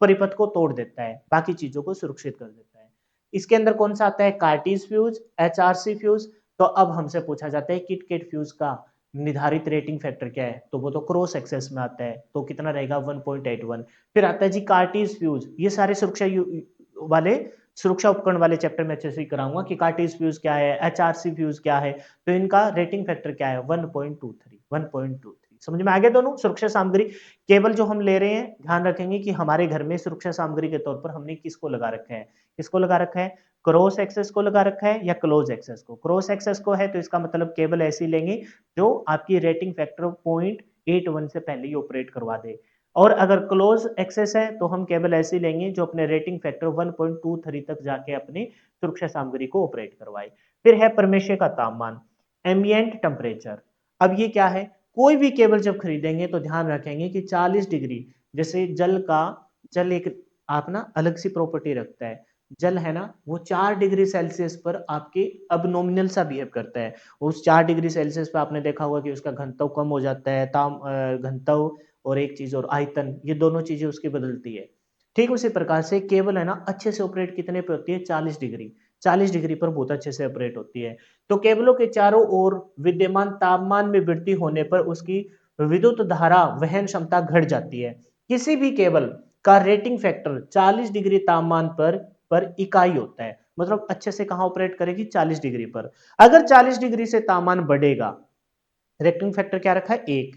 परिपथ को तोड़ देता है, बाकी चीजों को सुरक्षित कर देता है। इसके अंदर कौन सा आता है? Cartridge fuse, HRC fuse. तो अब हमसे पूछा जाता है किट-कैट फ्यूज का निर्धारित रेटिंग फैक्टर क्या है? तो वो तो क्रॉस एक्सेस में आता है, तो कितना रहेगा? 1.81। फिर आता है जी कार्टिज फ्यूज। ये सारे वाले सुरक्षा उपकरण वाले चैप्टर में अच्छे से ही कराऊंगा कि कार्टिज फ्यूज क्या है, एचआरसी फ्यूज क्या है। तो इनका रेटिंग फैक्टर क्या है? 1.23। समझ में आ गया दोनों? सुरक्षा सामग्री केवल जो हम ले रहे हैं, ध्यान रखेंगे कि हमारे घर में सुरक्षा सामग्री के तौर पर हमने किसको लगा रखा है? किसको लगा रखा है? क्रॉस एक्सेस को लगा रखा है या क्लोज एक्सेस को? क्रॉस एक्सेस को है तो इसका मतलब केबल ऐसी लेंगे जो आपकी रेटिंग फैक्टर 0.81 से पहले ही ऑपरेट करवा दे। और अगर क्लोज एक्सेस है तो हम केबल ऐसी लेंगे जो अपने रेटिंग फैक्टर 1.23 तक जाके अपनी सुरक्षा सामग्री को ऑपरेट करवाए। फिर है परमेश्वर का तापमान, एम्बिएंट टेम्परेचर। अब ये क्या है? कोई भी केबल जब खरीदेंगे तो ध्यान रखेंगे कि 40 डिग्री, जैसे जल एक आप ना अलग सी प्रॉपर्टी रखता है। जल है ना वो 4 डिग्री सेल्सियस पर आपके अब नॉमिनल सा बिहेव करता है। उस 4 डिग्री सेल्सियस पे आपने देखा होगा कि उसका घनत्व कम हो जाता है, घनत्व और एक चीज और आयतन, ये दोनों चीजें उसकी बदलती है। ठीक उसी प्रकार से केबल है ना अच्छे से ऑपरेट कितने पे होती है? 40 डिग्री। 40 डिग्री पर बहुत अच्छे से ऑपरेट होती है। तो केबलों के चारों ओर विद्यमान तापमान में वृद्धि होने पर उसकी विद्युत धारा वहन क्षमता घट जाती है। किसी भी केबल का रेटिंग फैक्टर 40 डिग्री तापमान पर इकाई होता है, मतलब अच्छे से कहां ऑपरेट करेगी? 40 डिग्री पर। अगर 40 डिग्री से तापमान बढ़ेगा, रेटिंग फैक्टर क्या रखा है? 1।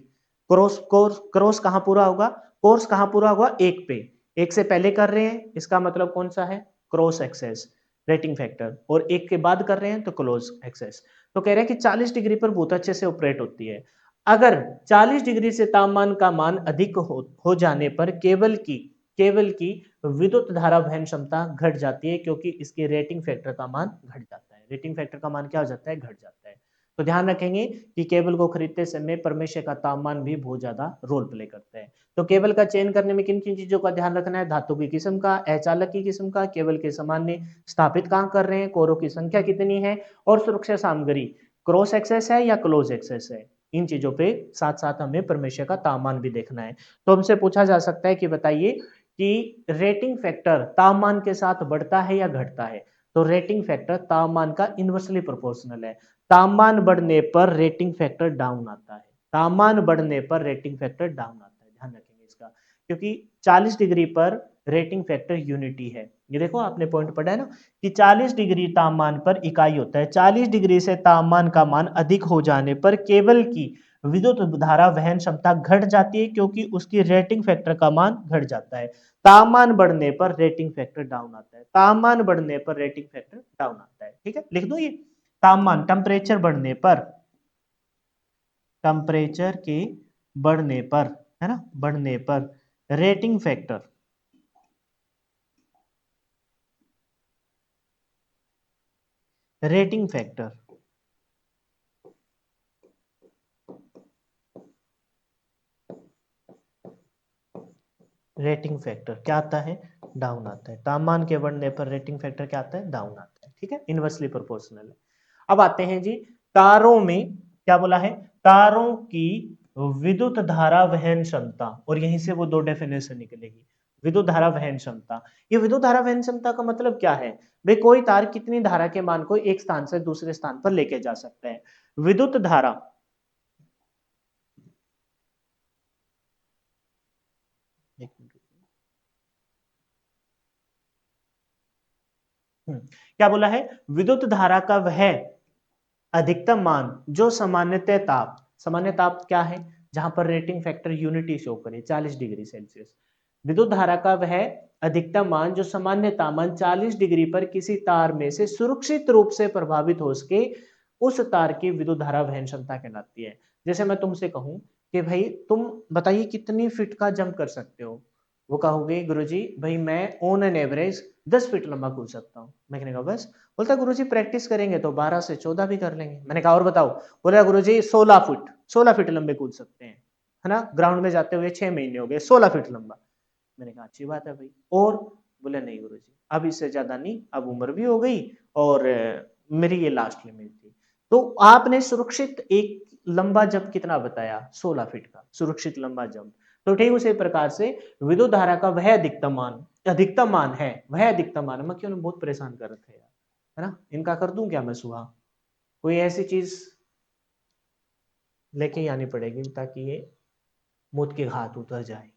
क्रॉस कहां पूरा होगा? कोर्स कहां पूरा होगा? 1 पे। 1 से पहले कर रहे हैं, इसका मतलब कौन सा है? क्रॉस एक्सेस रेटिंग फैक्टर, और 1 के बाद कर रहे हैं तो क्लोज एक्सेस। तो कह रहे हैं कि 40 डिग्री पर बहुत अच्छे से ऑपरेट होती है। अगर 40 डिग्री से तापमान का मान अधिक हो जाने पर केवल की विद्युत धारा वहन क्षमता घट जाती है, क्योंकि इसके रेटिंग फैक्टर का मान घट जाता है। रेटिंग फैक्टर का मान क्या हो जाता है, घट जाता है। तो ध्यान रखेंगे कि केबल को खरीदते समय परमेश्वर का तापमान भी बहुत ज्यादा रोल प्ले करता है। तो केबल का चयन करने में किन किन चीजों का ध्यान रखना है, धातु की किस्म का, अचालक की किस्म का, केबल के सामान्य स्थापित कहाँ कर रहे हैं, कोरों की संख्या कितनी है, और सुरक्षा सामग्री क्रॉस एक्सेस है या क्लोज एक्सेस है। इन चीजों पे साथ साथ हमें परमेश्वर का तापमान भी देखना है। तो हमसे पूछा जा सकता है कि बताइए कि रेटिंग फैक्टर तापमान के साथ बढ़ता है या घटता है। तो रेटिंग फैक्टर तापमान का इनवर्सली प्रोपोर्शनल है। तापमान बढ़ने पर रेटिंग फैक्टर डाउन आता है। तापमान बढ़ने पर रेटिंग फैक्टर डाउन आता है, ध्यान रखेंगे इसका, क्योंकि 40 डिग्री पर रेटिंग फैक्टर यूनिटी है। ये देखो आपने पॉइंट पढ़ा है ना कि 40 डिग्री तापमान पर इकाई होता है। 40 डिग्री से तापमान का मान अधिक हो जाने पर केबल की विद्युत धारा वहन क्षमता घट जाती है, क्योंकि उसकी रेटिंग फैक्टर का मान घट जाता है। तापमान बढ़ने पर रेटिंग फैक्टर डाउन आता है। तापमान बढ़ने पर रेटिंग फैक्टर डाउन आता है। ठीक है, लिख दो ये। तापमान टेम्परेचर बढ़ने पर, टेम्परेचर के बढ़ने पर, है ना, बढ़ने पर rating factor, rating factor, rating factor क्या आता है, डाउन आता है। तापमान के बढ़ने पर रेटिंग फैक्टर क्या आता है, डाउन आता है। ठीक है, इनवर्सली प्रोपोर्शनल है। अब आते हैं जी तारों में, क्या बोला है, तारों की विद्युत धारा वहन क्षमता, और यहीं से वो दो डेफिनेशन निकलेगी। विद्युत धारा वहन क्षमता, ये विद्युत धारा वहन क्षमता का मतलब क्या है, भाई कोई तार कितनी धारा के मान को एक स्थान से दूसरे स्थान पर लेके जा सकता है। विद्युत धारा, एक मिनट, क्या बोला है, विद्युत धारा का वह अधिकतम मान जो सामान्यतः ताप, सामान्य ताप क्या है, जहां पर रेटिंग फैक्टर यूनिटी शो करे 40 डिग्री सेल्सियस। विद्युत धारा का वह अधिकतम मान जो सामान्य तापमान 40 डिग्री पर किसी तार में से सुरक्षित रूप से प्रभावित हो सके, उस तार की विद्युत धारा वहन क्षमता कहलाती है। जैसे मैं तुमसे कहूं कि भाई तुम बताइए कितनी फीट का जंप कर सकते हो, वो कहोगे गुरुजी भाई मैं ऑन एन एवरेज 10 फीट लंबा कूद सकता हूँ। मैंने कहा बस, बोलता गुरुजी प्रैक्टिस करेंगे तो 12 से 14 भी कर लेंगे। मैंने कहा और बताओ, बोला गुरुजी 16 फीट लंबे कूद सकते हैं, है ना, ग्राउंड में जाते हुए 6 महीने हो गए, 16 फीट लंबा। मैंने कहा अच्छी बात है भाई, और बोले नहीं गुरुजी अब इससे ज्यादा नहीं, अब उम्र भी हो गई और मेरी ये लास्ट लिमिट थी। तो आपने सुरक्षित एक लंबा जंप कितना बताया, 16 फीट का सुरक्षित लंबा जंप। तो ठीक उसी प्रकार से विद्युत धारा का वह अधिकतम मान है, वह अधिकतम मान है। मैं क्यों बहुत परेशान कर रखे यार, है ना, इनका कर दूं क्या मैं सुहा, कोई ऐसी चीज लेके ही आनी पड़ेगी ताकि ये मुंह के हाथ उतर जाए।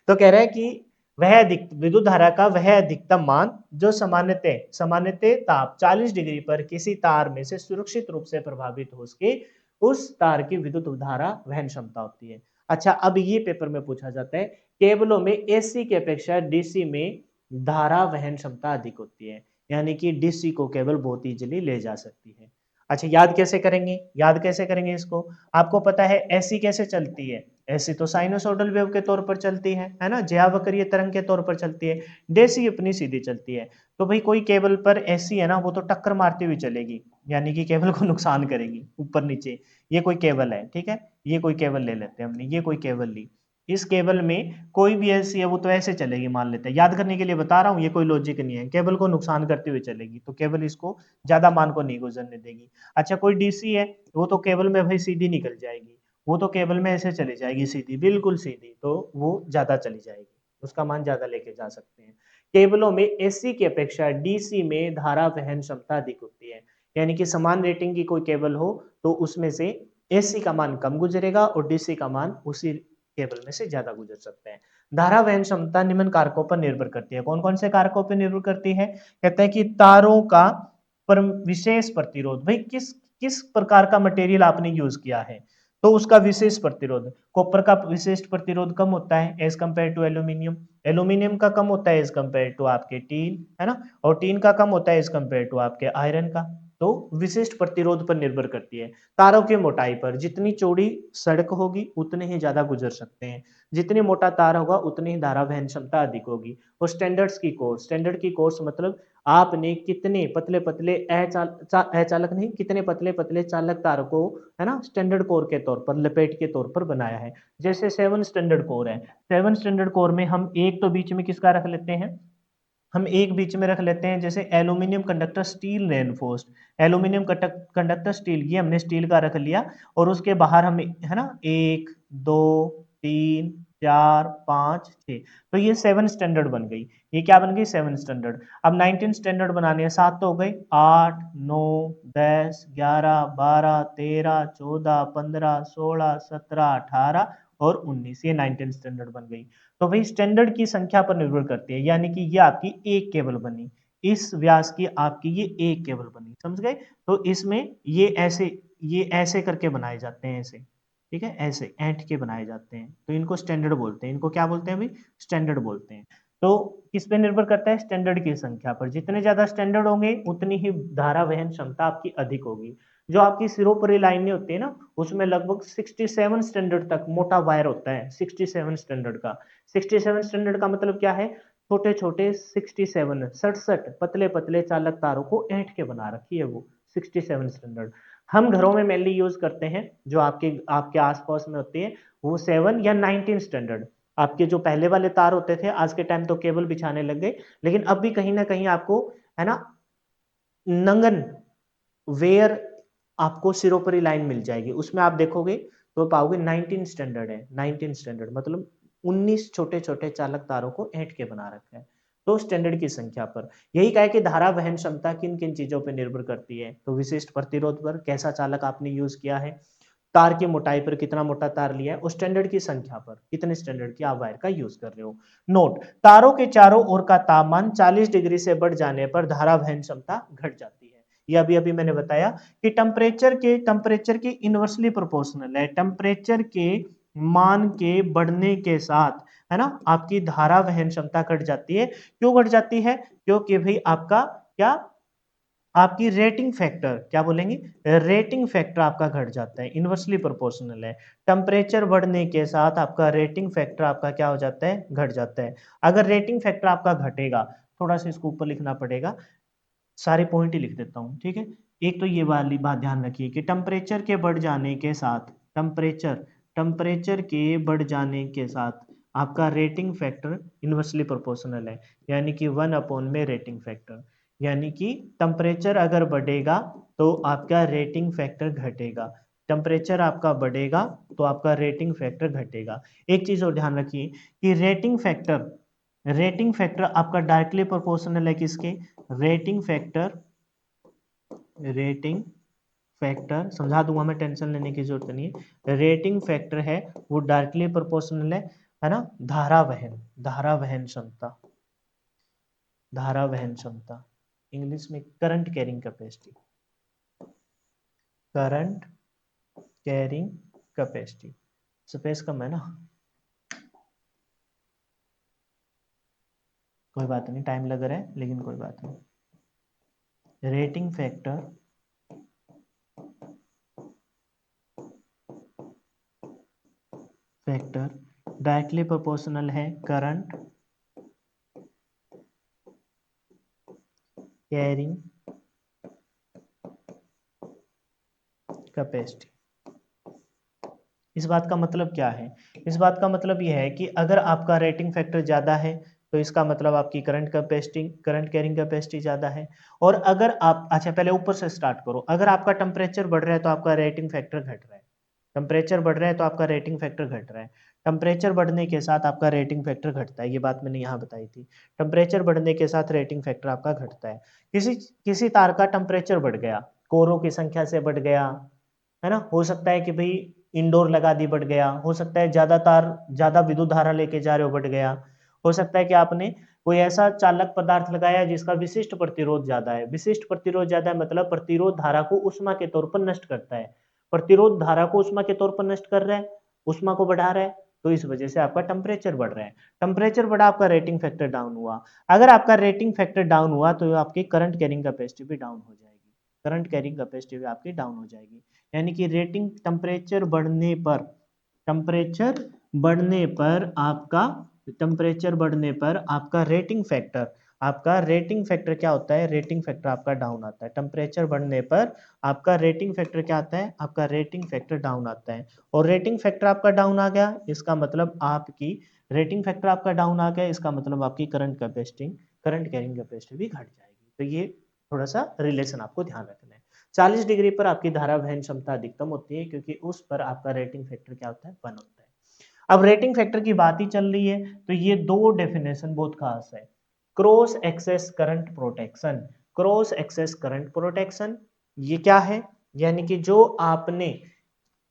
तो कह रहा है कि वह अधिक विद्युत धारा का वह अधिकतम मान जो सामान्यतः ताप 40 डिग्री पर किसी तार में से सुरक्षित रूप से प्रभावित हो सके, उस तार की विद्युत धारा वहन क्षमता होती है। अच्छा, अब ये पेपर में पूछा जाता है, केबलों में एसी की अपेक्षा डीसी में धारा वहन क्षमता अधिक होती है, यानी कि डीसी को केबल बहुत इजीली ले जा सकती है। अच्छा, याद कैसे करेंगे, याद कैसे करेंगे इसको, आपको पता है एसी कैसे चलती है, ऐसी तो साइनोसॉइडल वेव के तौर पर चलती है ना, ज्यावक्रीय तरंग के तौर पर चलती है। डीसी अपनी सीधी चलती है। तो भाई कोई केबल पर ऐसी है ना, वो तो टक्कर मारती हुई चलेगी, यानी कि केबल को नुकसान करेगी ऊपर नीचे। ये कोई केबल है, ठीक है, ये कोई केबल ले लेते हैं हमने, ये कोई केबल ली, इस केबल में कोई भी ऐसी है वो तो ऐसे चलेगी, मान लेते हैं, याद करने के लिए बता रहा हूँ, ये कोई लॉजिक नहीं है, केबल को नुकसान करते हुए चलेगी तो केबल इसको ज्यादा मान को नहीं गुजरने देगी। अच्छा, कोई डीसी है, वो तो केबल में भाई सीधी निकल जाएगी, वो तो केबल में ऐसे चली जाएगी सीधी, बिल्कुल सीधी, तो वो ज्यादा चली जाएगी, उसका मान ज्यादा लेके जा सकते हैं। केबलों में एसी की अपेक्षा डीसी में धारा वहन क्षमता अधिक होती है, यानी कि समान रेटिंग की कोई केबल हो तो उसमें से एसी का मान कम गुजरेगा और डीसी का मान उसी केबल में से ज्यादा गुजर सकते हैं। धारा वहन क्षमता निम्न कारकों पर निर्भर करती है, कौन कौन से कारकों पर निर्भर करती है, कहते हैं कि तारों का पर विशेष प्रतिरोध, भाई किस किस प्रकार का मटेरियल आपने यूज किया है, तो उसका विशेष प्रतिरोध, कॉपर का विशेष प्रतिरोध कम होता है as compare to aluminium, aluminium का कम होता है एज कंपेयर टू आपके टीन, है ना, और टीन का कम होता है एज कंपेयर टू आपके आयरन का। तो विशिष्ट प्रतिरोध पर निर्भर करती है। तारों की मोटाई पर, जितनी चौड़ी सड़क होगी उतने ही ज़्यादा गुजर सकते हैं। जितनी मोटा तार होगा उतनी ही धारा वहन क्षमता अधिक होगी। और स्टैंडर्ड की कोर्स मतलब आपने कितने पतले-पतले अचालक नहीं, कितने पतले-पतले चालक तारों को, है ना, स्टैंडर्ड कोर के तौर पर, लपेट के तौर पर बनाया है। जैसे 7 स्टैंडर्ड कोर है। 7 स्टैंडर्ड कोर में हम एक तो बीच में किसका रख लेते हैं? हम एक बीच में रख लेते हैं जैसे aluminium conductor steel reinforced. Aluminium conductor steel, ये हमने स्टील का रख लिया। और उसके बाहर हम, है ना, 1 2 3 4 5 6, तो ये 7 स्टैंडर्ड बन गई। ये क्या बन गई? 7 स्टैंडर्ड। अब 19 स्टैंडर्ड बनाने हैं, 7 तो हो गई, 8 9 10 11 12 13 14 15 16 17 18 और 19, ये 19 स्टैंडर्ड बन गई। तो भाई स्टैंडर्ड की संख्या पर निर्भर करती है, यानी कि ये आपकी एक केबल बनी, इस व्यास की आपकी ये एक केबल बनी, समझ गए? तो इसमें ये ऐसे करके बनाए जाते हैं, ऐसे, ठीक है, ऐसे ऐंठ के बनाए जाते हैं, तो इनको स्टैंडर्ड बोलते हैं। इनको क्या बोलते हैं भाई? स्टैंडर्ड बोलते हैं। तो किस पे निर्भर करता है? स्टैंडर्ड की संख्या पर। जितने ज्यादा स्टैंडर्ड होंगे उतनी ही धारा वहन क्षमता आपकी अधिक होगी। जो आपकी सिरोपरी लाइनें होती है ना, उसमें लगभग 67 स्टैंडर्ड तक मोटा वायर होता है, 67 स्टैंडर्ड का। 67 स्टैंडर्ड का मतलब क्या है? छोटे छोटे 67 पतले पतले चालक तारों को ऐंठ के बना रखी है वो 67 स्टैंडर्ड। हम घरों में मेनली यूज करते हैं, जो आपके आपके आसपास में होती है, वो 7 या 19 स्टैंडर्ड। आपके जो पहले वाले तार होते थे, आज के टाइम तो केबल बिछाने लग गए, लेकिन अब भी कहीं ना कहीं आपको, है ना, नंगन वेयर आपको सिरोपरी लाइन मिल जाएगी। उसमें आप देखोगे तो पाओगे 19 स्टैंडर्ड है। 19 स्टैंडर्ड मतलब 19 छोटे छोटे चालक तारों को ऐंठ के बना रखा है। तो स्टैंडर्ड की संख्या पर यही कहा कि धारा वहन क्षमता किन किन चीजों पर निर्भर करती है? तो विशिष्ट प्रतिरोध पर, कैसा चालक आपने यूज किया है, तार की मोटाई पर, कितना मोटा तार लिया है, और स्टैंडर्ड की संख्या पर, कितने स्टैंडर्ड की आप वायर का यूज कर रहे हो। नोट, तारों के चारों ओर का तापमान 40 डिग्री से बढ़ जाने पर धारा वहन क्षमता घट जाती है। ये अभी अभी मैंने बताया कि टेम्परेचर के इनवर्सली प्रोपोर्शनल है। टेम्परेचर के मान के बढ़ने के साथ, है ना, आपकी धारा वहन क्षमता घट जाती है। क्यों घट जाती है? क्योंकि भाई आपका क्या, आपकी रेटिंग फैक्टर, क्या बोलेंगे, रेटिंग फैक्टर आपका घट जाता है, इनवर्सली प्रोपोर्शनल है। टेम्परेचर बढ़ने के साथ आपका रेटिंग फैक्टर आपका क्या हो जाता है? घट जाता है। अगर रेटिंग फैक्टर आपका घटेगा, थोड़ा सा इसको ऊपर लिखना पड़ेगा, सारे पॉइंट ही लिख देता हूँ, ठीक है। एक तो ये वाली बात ध्यान रखिए कि टेम्परेचर के बढ़ जाने के साथ, टेम्परेचर के बढ़ जाने के साथ आपका रेटिंग फैक्टर इनवर्सली प्रोपोर्शनल है, यानी कि 1 में रेटिंग फैक्टर, यानी कि टेम्परेचर अगर बढ़ेगा तो आपका रेटिंग फैक्टर घटेगा, टेम्परेचर आपका बढ़ेगा तो आपका रेटिंग फैक्टर घटेगा। एक चीज और ध्यान रखिए कि रेटिंग फैक्टर आपका डायरेक्टली प्रोपोर्शनल है किसके? रेटिंग फैक्टर समझा दूंगा मैं, टेंशन लेने की जरूरत नहीं है। रेटिंग फैक्टर है वो डायरेक्टली प्रोपोर्शनल है ना, धारा वहन क्षमता, इंग्लिश में current carrying capacity, current carrying capacity. Space कम है ना, कोई बात नहीं, टाइम लग रहा है लेकिन कोई बात नहीं। रेटिंग फैक्टर डायरेक्टली प्रोपोर्शनल है करंट कैरिंग कैपेसिटी। इस बात का मतलब क्या है? इस बात का मतलब यह है कि अगर आपका रेटिंग फैक्टर ज्यादा है तो इसका मतलब आपकी करंट कैरिंग कैपेसिटी ज्यादा है। और अगर आप, अच्छा पहले ऊपर से स्टार्ट करो, अगर आपका टेम्परेचर बढ़ रहा है तो आपका रेटिंग फैक्टर घट रहा है। टेम्परेचर बढ़ रहा है तो आपका रेटिंग फैक्टर घट रहा है। टेम्परेचर बढ़ने के साथ आपका रेटिंग फैक्टर घटता है, ये बात मैंने यहाँ बताई थी। टेम्परेचर बढ़ने के साथ रेटिंग फैक्टर आपका घटता है। किसी किसी तार का टेम्परेचर बढ़ गया, कोरों की संख्या से बढ़ गया, है ना, हो सकता है कि भाई इंडोर लगा दी, बढ़ गया, हो सकता है ज्यादा तार, ज्यादा विद्युत धारा लेके जा रहे हो, बढ़ गया, हो सकता है कि आपने कोई ऐसा चालक पदार्थ लगाया जिसका विशिष्ट प्रतिरोध ज्यादा है। विशिष्ट प्रतिरोध ज्यादा है मतलब प्रतिरोध धारा को उष्मा के तौर पर नष्ट करता है, प्रतिरोध धारा को उष्मा के तौर पर नष्ट कर रहा है, उष्मा को बढ़ा रहा है, तो इस वजह से आपका टेम्परेचर बढ़ रहा है। टेम्परेचर बढ़ा, आपका रेटिंग फैक्टर डाउन हुआ। अगर आपका रेटिंग फैक्टर डाउन हुआ तो आपकी करंट कैरिंग कैपेसिटी भी डाउन हो जाएगी। करंट कैरिंग कैपेसिटी भी आपकी डाउन हो जाएगी। यानी कि रेटिंग टेम्परेचर बढ़ने पर आपका रेटिंग फैक्टर क्या होता है, रेटिंग फैक्टर आपका डाउन आता है। टेम्परेचर बढ़ने पर आपका रेटिंग फैक्टर क्या आता है, आपका रेटिंग फैक्टर डाउन आता है। और रेटिंग फैक्टर आपका डाउन आ गया, इसका मतलब आपकी रेटिंग फैक्टर आपका डाउन आ गया, इसका मतलब आपकी करंट कैरिंग कैपेसिटी भी घट जाएगी। तो ये थोड़ा सा रिलेशन आपको ध्यान रखना है। 40 डिग्री पर आपकी धारा वहन क्षमता अधिकतम होती है, क्योंकि उस पर आपका रेटिंग फैक्टर क्या होता है, 1 होता है। अब रेटिंग फैक्टर की बात ही चल रही है, तो ये दो डेफिनेशन बहुत खास है। Cross excess current protection, cross excess current protection ये क्या है, यानी कि जो आपने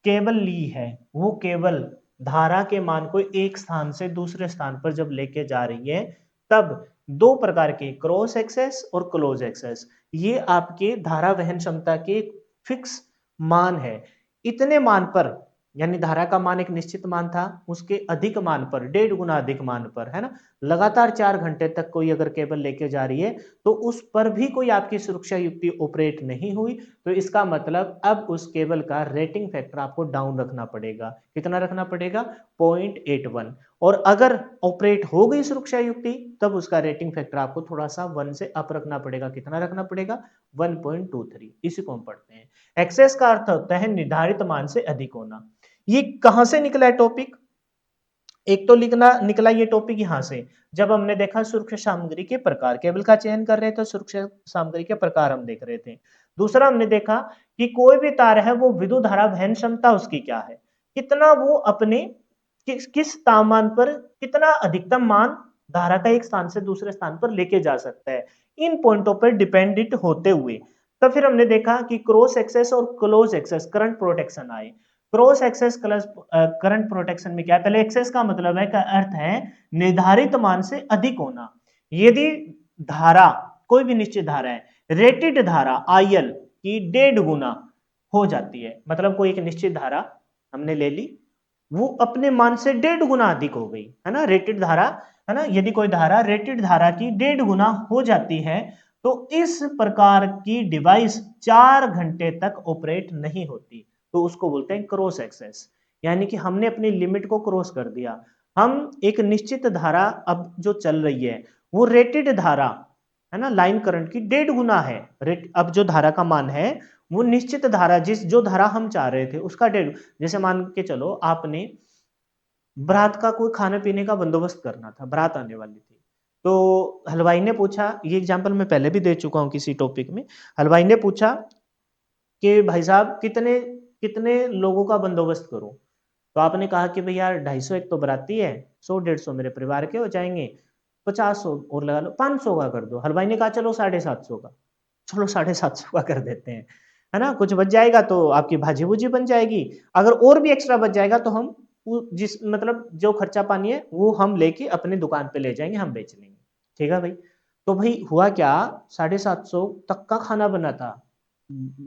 केबल ली है, वो केबल धारा के मान को एक स्थान से दूसरे स्थान पर जब लेके जा रही है, तब दो प्रकार के क्रॉस एक्सेस और क्लोज एक्सेस, ये आपके धारा वहन क्षमता के फिक्स मान है। इतने मान पर, यानी धारा का मान एक निश्चित मान था, उसके अधिक मान पर, 1.5 गुना अधिक मान पर, है ना, लगातार 4 घंटे तक कोई अगर केबल लेके जा रही है, तो उस पर भी कोई आपकी सुरक्षा युक्ति ऑपरेट नहीं हुई, तो इसका मतलब अब उस केबल का रेटिंग फैक्टर आपको डाउन रखना पड़ेगा। कितना रखना पड़ेगा, 0.81। और अगर ऑपरेट हो गई सुरक्षा युक्ति, तब उसका रेटिंग फैक्टर आपको थोड़ा सा 1 से अप रखना पड़ेगा। कितना रखना पड़ेगा, 1.23। इसी को हम पढ़ते हैं। एक्सेस का अर्थ होता है निर्धारित मान से अधिक होना। ये कहां से निकला है टॉपिक, एक तो निकला ये टॉपिक यहां से, जब हमने देखा सुरक्षा सामग्री के प्रकार, केबल का चयन कर रहे थे, सुरक्षा सामग्री के प्रकार हम देख रहे थे। दूसरा हमने देखा कि कोई भी तार है, वो विद्युत धारा वहन क्षमता उसकी क्या है, कितना वो अपने किस तापमान पर कितना अधिकतम मान धारा का एक स्थान से दूसरे स्थान पर लेके जा सकता है, इन पॉइंटों पर डिपेंडेंट होते हुए तो फिर हमने देखा कि क्रॉस एक्सेस और क्लोज एक्सेस करंट प्रोटेक्शन आए। क्रॉस एक्सेस करंट प्रोटेक्शन में क्या है, पहले एक्सेस का मतलब है, का अर्थ है निर्धारित मान से अधिक होना। यदि धारा, कोई भी निश्चित धारा है, रेटेड धारा आईएल की 1.5 गुना हो जाती है, मतलब कोई एक निश्चित धारा हमने ले ली, वो अपने मान से 1.5 गुना अधिक हो गई, है ना, रेटेड धारा, है ना, यदि कोई धारा रेटेड धारा की 1.5 गुना हो जाती है, तो इस प्रकार की डिवाइस 4 घंटे तक ऑपरेट नहीं होती, तो उसको बोलते हैं क्रॉस एक्सेस। यानी कि हमने अपनी लिमिट को क्रॉस कर दिया। हम एक निश्चित धारा अब जो चल रही है, वो रेटेड धारा, है ना, लाइन करंट की 1.5 गुना है। रेट, अब जो धारा का मान है, वो निश्चित धारा, जो धारा हम चाह रहे थे उसका 1.5, जैसे मान के चलो आपने बारात का कोई खाने पीने का बंदोबस्त करना था, बारात आने वाली थी, तो हलवाई ने पूछा, ये एग्जांपल मैं पहले भी दे चुका हूं किसी टॉपिक में, हलवाई ने पूछा कि भाई साहब कितने कितने लोगों का बंदोबस्त करूं, तो आपने कहा कि भैया 250 एक तो बराती है, 100-150 मेरे परिवार के हो जाएंगे, 50 और लगा लो, 500 का कर दो। हलवाई ने कहा चलो 750 का, चलो 750 का कर देते हैं, है ना, कुछ बच जाएगा तो आपकी भाजी भूजी बन जाएगी, अगर और भी एक्स्ट्रा बच जाएगा तो हम जिस मतलब जो खर्चा पानी है वो हम लेके अपनी दुकान पे ले जाएंगे, हम बेच लेंगे। ठीक है भाई, तो भाई हुआ क्या, 750 तक का खाना बना था।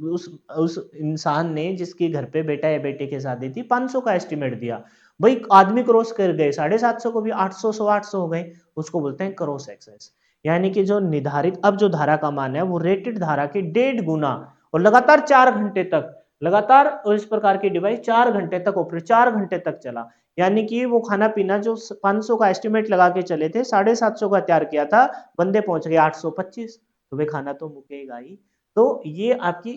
उस इंसान ने जिसके घर पे बेटा या बेटे की शादी थी, 500 का एस्टिमेट दिया। भाई आदमी क्रॉस कर गए, 750 को भी 800 100 800 हो गए, उसको बोलते हैं क्रॉस एक्सेस। यानी कि जो निर्धारित अब जो धारा का मान है, वो रेटेड धारा के 1.5 गुना, और लगातार 4 घंटे तक, लगातार इस प्रकार की डिवाइस 4 घंटे तक ऑपरेट, 4 घंटे तक चला। यानी कि वो खाना पीना जो 500 का एस्टिमेट लगा के चले थे, 750 का तैयार किया था, बंदे पहुंच गए 825, तो वे खाना तो मुकेगा ही। तो ये आपकी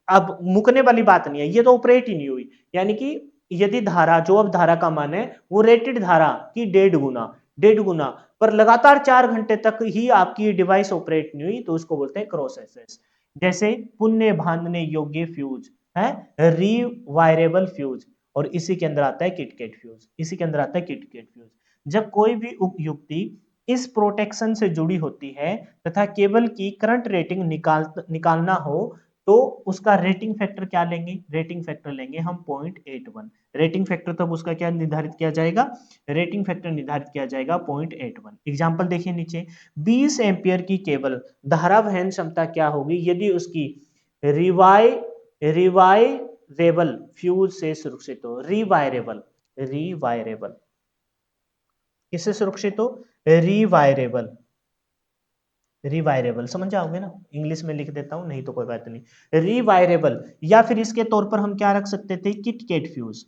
अब मुकने वाली बात नहीं है, ये तो ऑपरेट ही नहीं हुई। यानी कि यदि धारा, जो अब धारा का मान है, वो रेटेड धारा की 1.5 गुना, 1.5 गुना पर लगातार 4 घंटे तक ही आपकी डिवाइस ऑपरेट नहीं हुई, तो उसको बोलते हैं क्रॉस एक्सेस। जैसे पुण्य बांधने योग्य फ्यूज है, रीवायरेबल फ्यूज, और इसी के अंदर आता है किटकैट फ्यूज, इसी के अंदर आता है किटकैट फ्यूज। जब कोई भी उपयुक्ति इस प्रोटेक्शन से जुड़ी होती है तथा केबल की करंट रेटिंग निकालना हो, तो उसका रेटिंग फैक्टर क्या लेंगे, रेटिंग फैक्टर लेंगे हम 0.81। रेटिंग फैक्टर तब उसका क्या निर्धारित किया जाएगा, रेटिंग फैक्टर निर्धारित किया जाएगा 0.81। एग्जांपल देखिए नीचे, 20 एम्पियर की केबल धारा वहन क्षमता क्या होगी यदि उसकी रिवाई रिवायरेबल फ्यूज से सुरक्षित हो। रिवायरेबल, रिवायरेबल किससे सुरक्षित हो, रिवायरेबल, रिवायरेबल, समझ जाओगे ना, इंग्लिश में लिख देता हूं, नहीं तो कोई बात नहीं, रिवायरेबल। या फिर इसके तौर पर हम क्या रख सकते थे, kit kat fuse,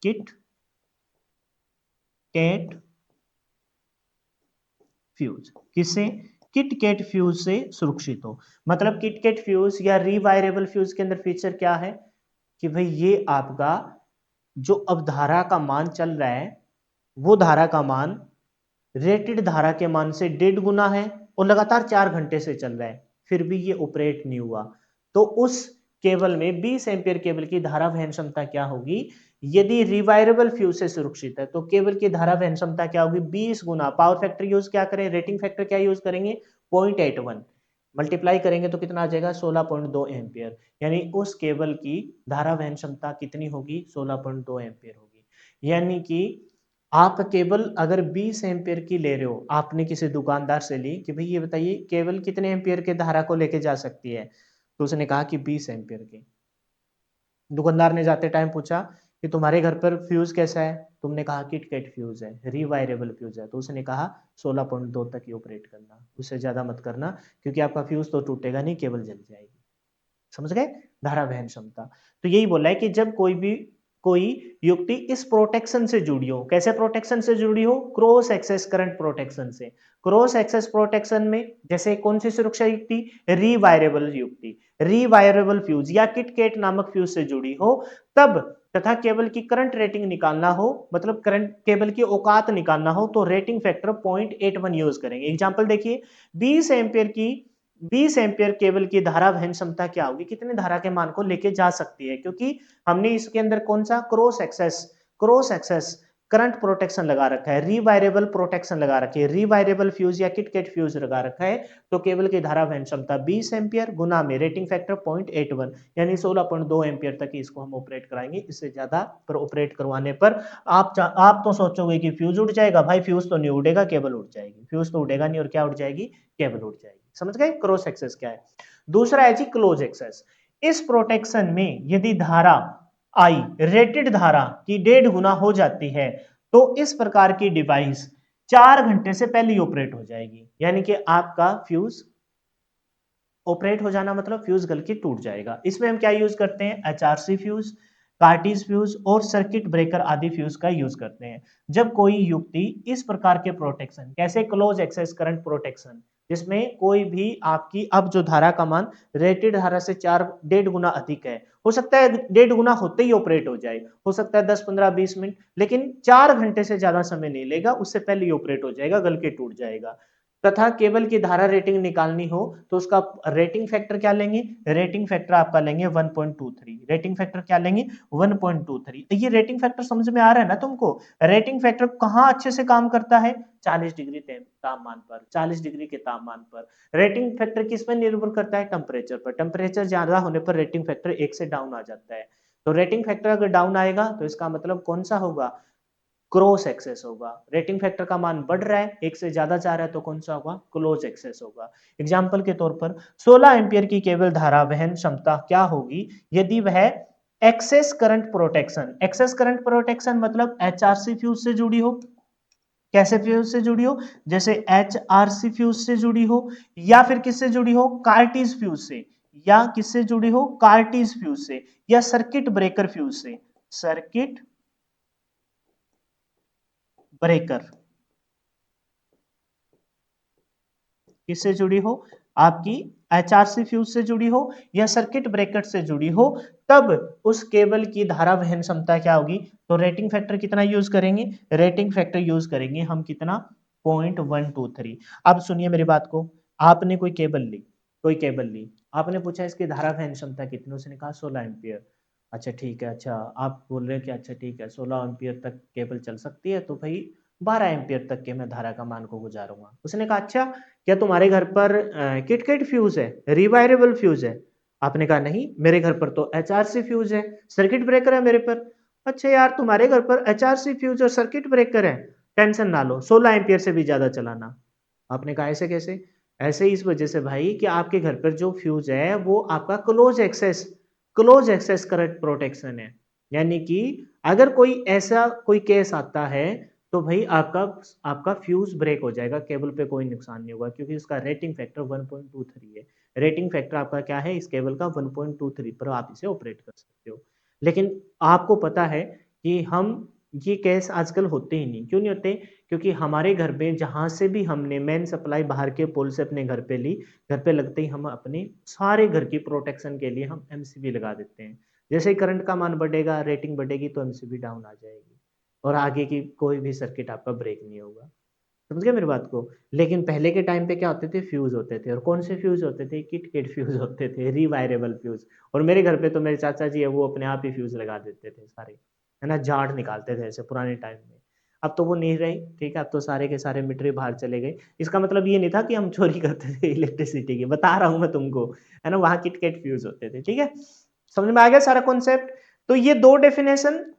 kit kat fuse, किससे, किट कैट फ्यूज से सुरक्षित हो। मतलब किट कैट फ्यूज या रिवायरेबल फ्यूज के अंदर फीचर क्या है कि भाई ये आपका जो अब धारा का मान चल रहा है, वो धारा का मान रेटेड धारा के मान से 1.5 गुना है और लगातार 4 घंटे से चल रहा है, फिर भी ये ऑपरेट नहीं हुआ, तो उस केबल में 20 एम्पियर केबल की धारा वहन क्षमता क्या होगी, यदि रिवायरेबल फ्यूज से सुरक्षित है तो केबल की धारा वहन क्षमता क्या होगी, 20 गुना। पावर फैक्टर यूज क्या करें, रेटिंग फैक्टर क्या यूज करेंगे, 0.81, मल्टीप्लाई करेंगे तो कितना आ जाएगा, 16.2 एम्पियर। यानी उस केबल की धारा वहन क्षमता कितनी होगी, 16.2 एम्पियर होगी। यानी कि आप केबल अगर 20 एम्पियर की ले रहे हो, आपने किसी दुकानदार से ली कि भाई ये बताइए केबल कितने एम्पियर के धारा को लेके जा सकती है, तो उसने कहा कि 20 एम्पियर की। दुकानदार ने जाते टाइम पूछा कि तुम्हारे घर पर फ्यूज कैसा है, तुमने कहा कि किट फ्यूज है, रिवायरेबल फ्यूज है, तो उसने कहा 16.2 तक ही ऑपरेट करना, उससे ज्यादा मत करना, क्योंकि आपका फ्यूज तो टूटेगा नहीं, केबल जल जाएगी। समझ गए, धारा वहन क्षमता। तो यही बोला है कि जब कोई युक्ति इस प्रोटेक्शन से जुड़ी हो, कैसे प्रोटेक्शन से जुड़ी हो, क्रॉस एक्सेस करंट प्रोटेक्शन से। क्रॉस एक्सेस प्रोटेक्शन में जैसे कौन सी सुरक्षा युक्ति, रिवायरेबल युक्ति, रिवायरेबल फ्यूज या किटकेट नामक फ्यूज से जुड़ी हो, तब तथा केबल की करंट रेटिंग निकालना हो, मतलब करंट केबल की औकात निकालना हो, तो रेटिंग फैक्टर 0.81 यूज करेंगे। एग्जांपल देखिए, 20 एम्पियर की 20 एम्पियर केबल की धारा वहन क्षमता क्या होगी, कितने धारा के मान को लेके जा सकती है, क्योंकि हमने इसके अंदर कौन सा क्रॉस एक्सेस करंट प्रोटेक्शन लगा रखा है, रिवायरेबल प्रोटेक्शन लगा रखी है, रिवायरेबल फ्यूज या किटकेट फ्यूज लगा रखा है, तो केबल की धारा वहन क्षमता 20 एम्पियर गुना में रेटिंग फैक्टर 0.81, यानी 16.2 एम्पियर तक इसको हम ऑपरेट कराएंगे। इससे ज्यादा पर ऑपरेट करवाने पर आप तो सोचोगे कि फ्यूज उड़ जाएगा, भाई फ्यूज तो नहीं उड़ेगा, केबल उड़ जाएगी, फ्यूज तो उड़ेगा नहीं और क्या उड़ जाएगी, केबल उड़ जाएगी। समझ गए क्रॉस एक्सेस क्या है। दूसरा है जी क्लोज एक्सेस। इस प्रोटेक्शन में यदि धारा आई रेटेड धारा की 1.5 गुना हो जाती है, तो इस प्रकार की डिवाइस 4 घंटे से पहले ही ऑपरेट हो जाएगी। यानी कि आपका फ्यूज ऑपरेट हो जाना मतलब फ्यूज गल के टूट जाएगा। इसमें हम क्या यूज करते हैं, एचआरसी फ्यूज, कार्टिज फ्यूज और सर्किट ब्रेकर आदि फ्यूज का यूज करते हैं। जब कोई युक्ति इस प्रकार के प्रोटेक्शन, कैसे क्लोज एक्सेस करंट प्रोटेक्शन, जिसमें कोई भी आपकी अब जो धारा का मान रेटेड धारा से 1.5 गुना अधिक है, हो सकता है 1.5 गुना होते ही ऑपरेट हो जाए, हो सकता है 10, 15, 20 मिनट, लेकिन 4 घंटे से ज्यादा समय नहीं लेगा, उससे पहले ही ऑपरेट हो जाएगा, गल के टूट जाएगा। तथा केबल की धारा रेटिंग निकालनी हो तो उसका रेटिंग फैक्टर क्या लेंगे, रेटिंग फैक्टर आपका लेंगे 1.23, रेटिंग फैक्टर क्या लेंगे 1.23। ये रेटिंग फैक्टर समझ में आ रहा है ना तुमको, रेटिंग फैक्टर कहाँ अच्छे से काम करता है, 40 डिग्री तापमान पर, 40 डिग्री के तापमान पर। रेटिंग फैक्टर किस पर निर्भर करता है, टेम्परेचर पर, टेम्परेचर ज्यादा होने पर रेटिंग फैक्टर 1 से डाउन आ जाता है। तो रेटिंग फैक्टर अगर डाउन आएगा तो इसका मतलब कौन सा होगा, क्रॉस एक्सेस होगा। रेटिंग फैक्टर का मान बढ़ रहा है, एक से ज्यादा जा रहा है, तो कौन सा होगा, क्लोज एक्सेस होगा। एग्जाम्पल के तौर पर 16 एम्पियर की केबल धारा वहन क्षमता क्या होगी यदि वह excess current protection, excess current protection मतलब एचआरसी फ्यूज से जुड़ी हो, कैसे फ्यूज से जुड़ी हो, जैसे एचआरसी फ्यूज से जुड़ी हो, या फिर किससे जुड़ी हो, कार्टिज फ्यूज से, या किससे जुड़ी हो, कार्टिज फ्यूज से, या सर्किट ब्रेकर फ्यूज से, सर्किट ब्रेकर किससे जुड़ी हो, आपकी एचआरसी फ्यूज से जुड़ी हो या सर्किट ब्रेकर से जुड़ी हो, तब उस केबल की धारा वहन क्षमता क्या होगी, तो रेटिंग फैक्टर कितना यूज करेंगे, रेटिंग फैक्टर यूज करेंगे हम कितना, 0.123। अब सुनिए मेरी बात को, आपने कोई केबल ली, आपने पूछा इसकी धारा वहन क्षमता कितनी, उसने कहा 16 एम्पियर। अच्छा ठीक है, अच्छा आप बोल रहे हैं कि अच्छा ठीक है 16 एम्पियर तक केबल चल सकती है, तो भाई 12 एम्पियर तक के मैं धारा का मान को गुजारूंगा। उसने कहा अच्छा क्या तुम्हारे घर पर किटकेट फ्यूज है, रिवायरेबल फ्यूज है, आपने कहा नहीं मेरे घर पर तो एचआरसी फ्यूज है, सर्किट ब्रेकर है मेरे पर। अच्छा यार तुम्हारे घर पर एचआरसी फ्यूज और सर्किट ब्रेकर है, टेंशन ना लो 16 एम्पियर से भी ज्यादा चलाना। आपने कहा ऐसे कैसे, ऐसे इस वजह से भाई कि आपके घर पर जो फ्यूज है वो आपका क्लोज एक्सेस करंट प्रोटेक्शन है। यानी कि अगर कोई ऐसा कोई केस आता है तो भाई आपका आपका फ्यूज़ ब्रेक हो जाएगा, केबल पे कोई नुकसान नहीं होगा क्योंकि उसका रेटिंग फैक्टर 1.23 है। रेटिंग फैक्टर आपका क्या है इस केबल का 1.23 पर आप इसे ऑपरेट कर सकते हो। लेकिन आपको पता है कि हम ये केस आजकल होते ही नहीं, क्यों नहीं होते? क्योंकि हमारे घर पे जहाँ से भी हमने मेन सप्लाई बाहर के पोल से अपने घर पे ली, घर पे लगते ही हम अपने सारे घर की प्रोटेक्शन के लिए हम एमसीबी लगा देते हैं। जैसे ही करंट का मान बढ़ेगा, रेटिंग बढ़ेगी तो एमसीबी डाउन आ जाएगी और आगे की कोई भी सर्किट आपका ब्रेक नहीं होगा। समझ गए मेरी बात को? लेकिन पहले के टाइम पे क्या होते थे फ्यूज़ होते थे और कौन से फ्यूज़ होते थे? किट-किट फ्यूज़ होते थे, रीवायरेबल फ्यूज़ और मेरे घर पे तो मेरे चाचा जी हैं वो अपने आप ही फ्यूज़ लगा देते थे सारे, है ना? झाड़ निकालते थे ऐसे पुराने टाइम में। अब तो वो नहीं रहे, ठीक है? अब तो सारे के सारे मीटर ही बाहर चले गए। इसका मतलब ये नहीं था कि हम चोरी करते थे इलेक्ट्रिसिटी की, बता रहा हूँ मैं तुमको, है ना? वहाँ किट-किट फ्यूज़ होते थे, ठीक है? समझ में आ गया सारा कॉन्सेप्ट? तो ये 2 डेफिनेशन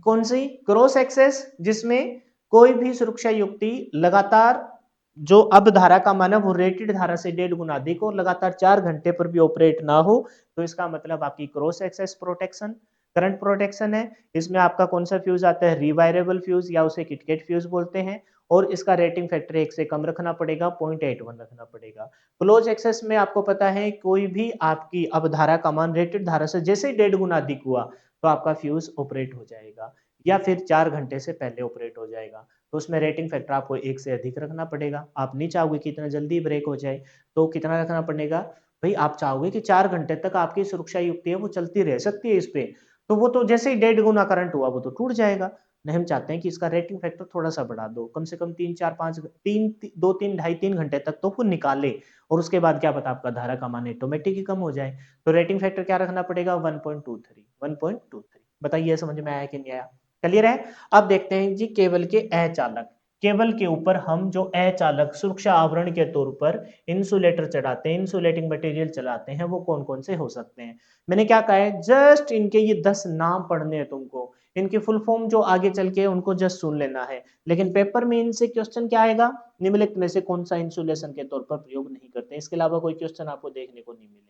कौन सी? क्रॉस एक्सेस जिसमें कोई भी सुरक्षा युक्ति लगातार जो अब धारा का मान है वो रेटेड धारा से 1.5 गुना अधिक और लगातार 4 घंटे पर भी ऑपरेट ना हो, तो इसका मतलब आपकी cross excess protection, current protection है। इसमें आपका कौन सा फ्यूज आता है? रिवायरेबल फ्यूज या उसे किटकेट फ्यूज बोलते हैं और इसका रेटिंग फैक्टर 1 से कम रखना पड़ेगा, 0.81 रखना पड़ेगा। क्लोज एक्सेस में आपको पता है कोई भी आपकी अब धारा का मान रेटेड धारा से जैसे ही 1.5 गुना अधिक हुआ तो आपका फ्यूज ऑपरेट हो जाएगा या फिर 4 घंटे से पहले ऑपरेट हो जाएगा। तो उसमें रेटिंग फैक्टर आपको 1 से अधिक रखना पड़ेगा। आप नहीं चाहोगे कि इतना जल्दी ब्रेक हो जाए, तो कितना रखना पड़ेगा? भई आप चाहोगे कि 4 घंटे तक आपकी सुरक्षा युक्ति है वो चलती रह सकती है इस पे, तो वो तो जैसे ही 1.5 गुना करंट हुआ वो तो टूट जाएगा। नहीं, हम चाहते हैं कि इसका रेटिंग फैक्टर थोड़ा-सा बढ़ा दो, कम से कम 3, 4, 5 3 ती 2, 3 ढाई 3 घंटे तक तो वो निकाले और उसके बाद क्या पता आपका धारा का मान ऑटोमेटिक ही कम हो जाए। तो रेटिंग फैक्टर क्या रखना पड़ेगा? 1.23 1.23 बताइए समझ में आया कि नहीं आया? क्लियर है? अब देखते हैं जी केबल के अचालक। केबल के ऊपर हम जो अचालक सुरक्षा आवरण के तौर पर इंसुलेटर चढ़ाते हैं, इंसुलेटिंग मटेरियल चलाते हैं, वो कौन-कौन से हो सकते हैं? मैंने क्या कहा है जस्ट इनके ये 10 नाम पढ़ने हैं तुमको। इनकी फुल फॉर्म जो आगे चल के उनको जस्ट सुन लेना है। लेकिन पेपर में इनसे क्वेश्चन क्या आएगा? निम्नलिखित में से कौन सा इंसुलेशन के तौर पर प्रयोग नहीं करते? इसके अलावा कोई क्वेश्चन आपको देखने को नहीं मिलेगा।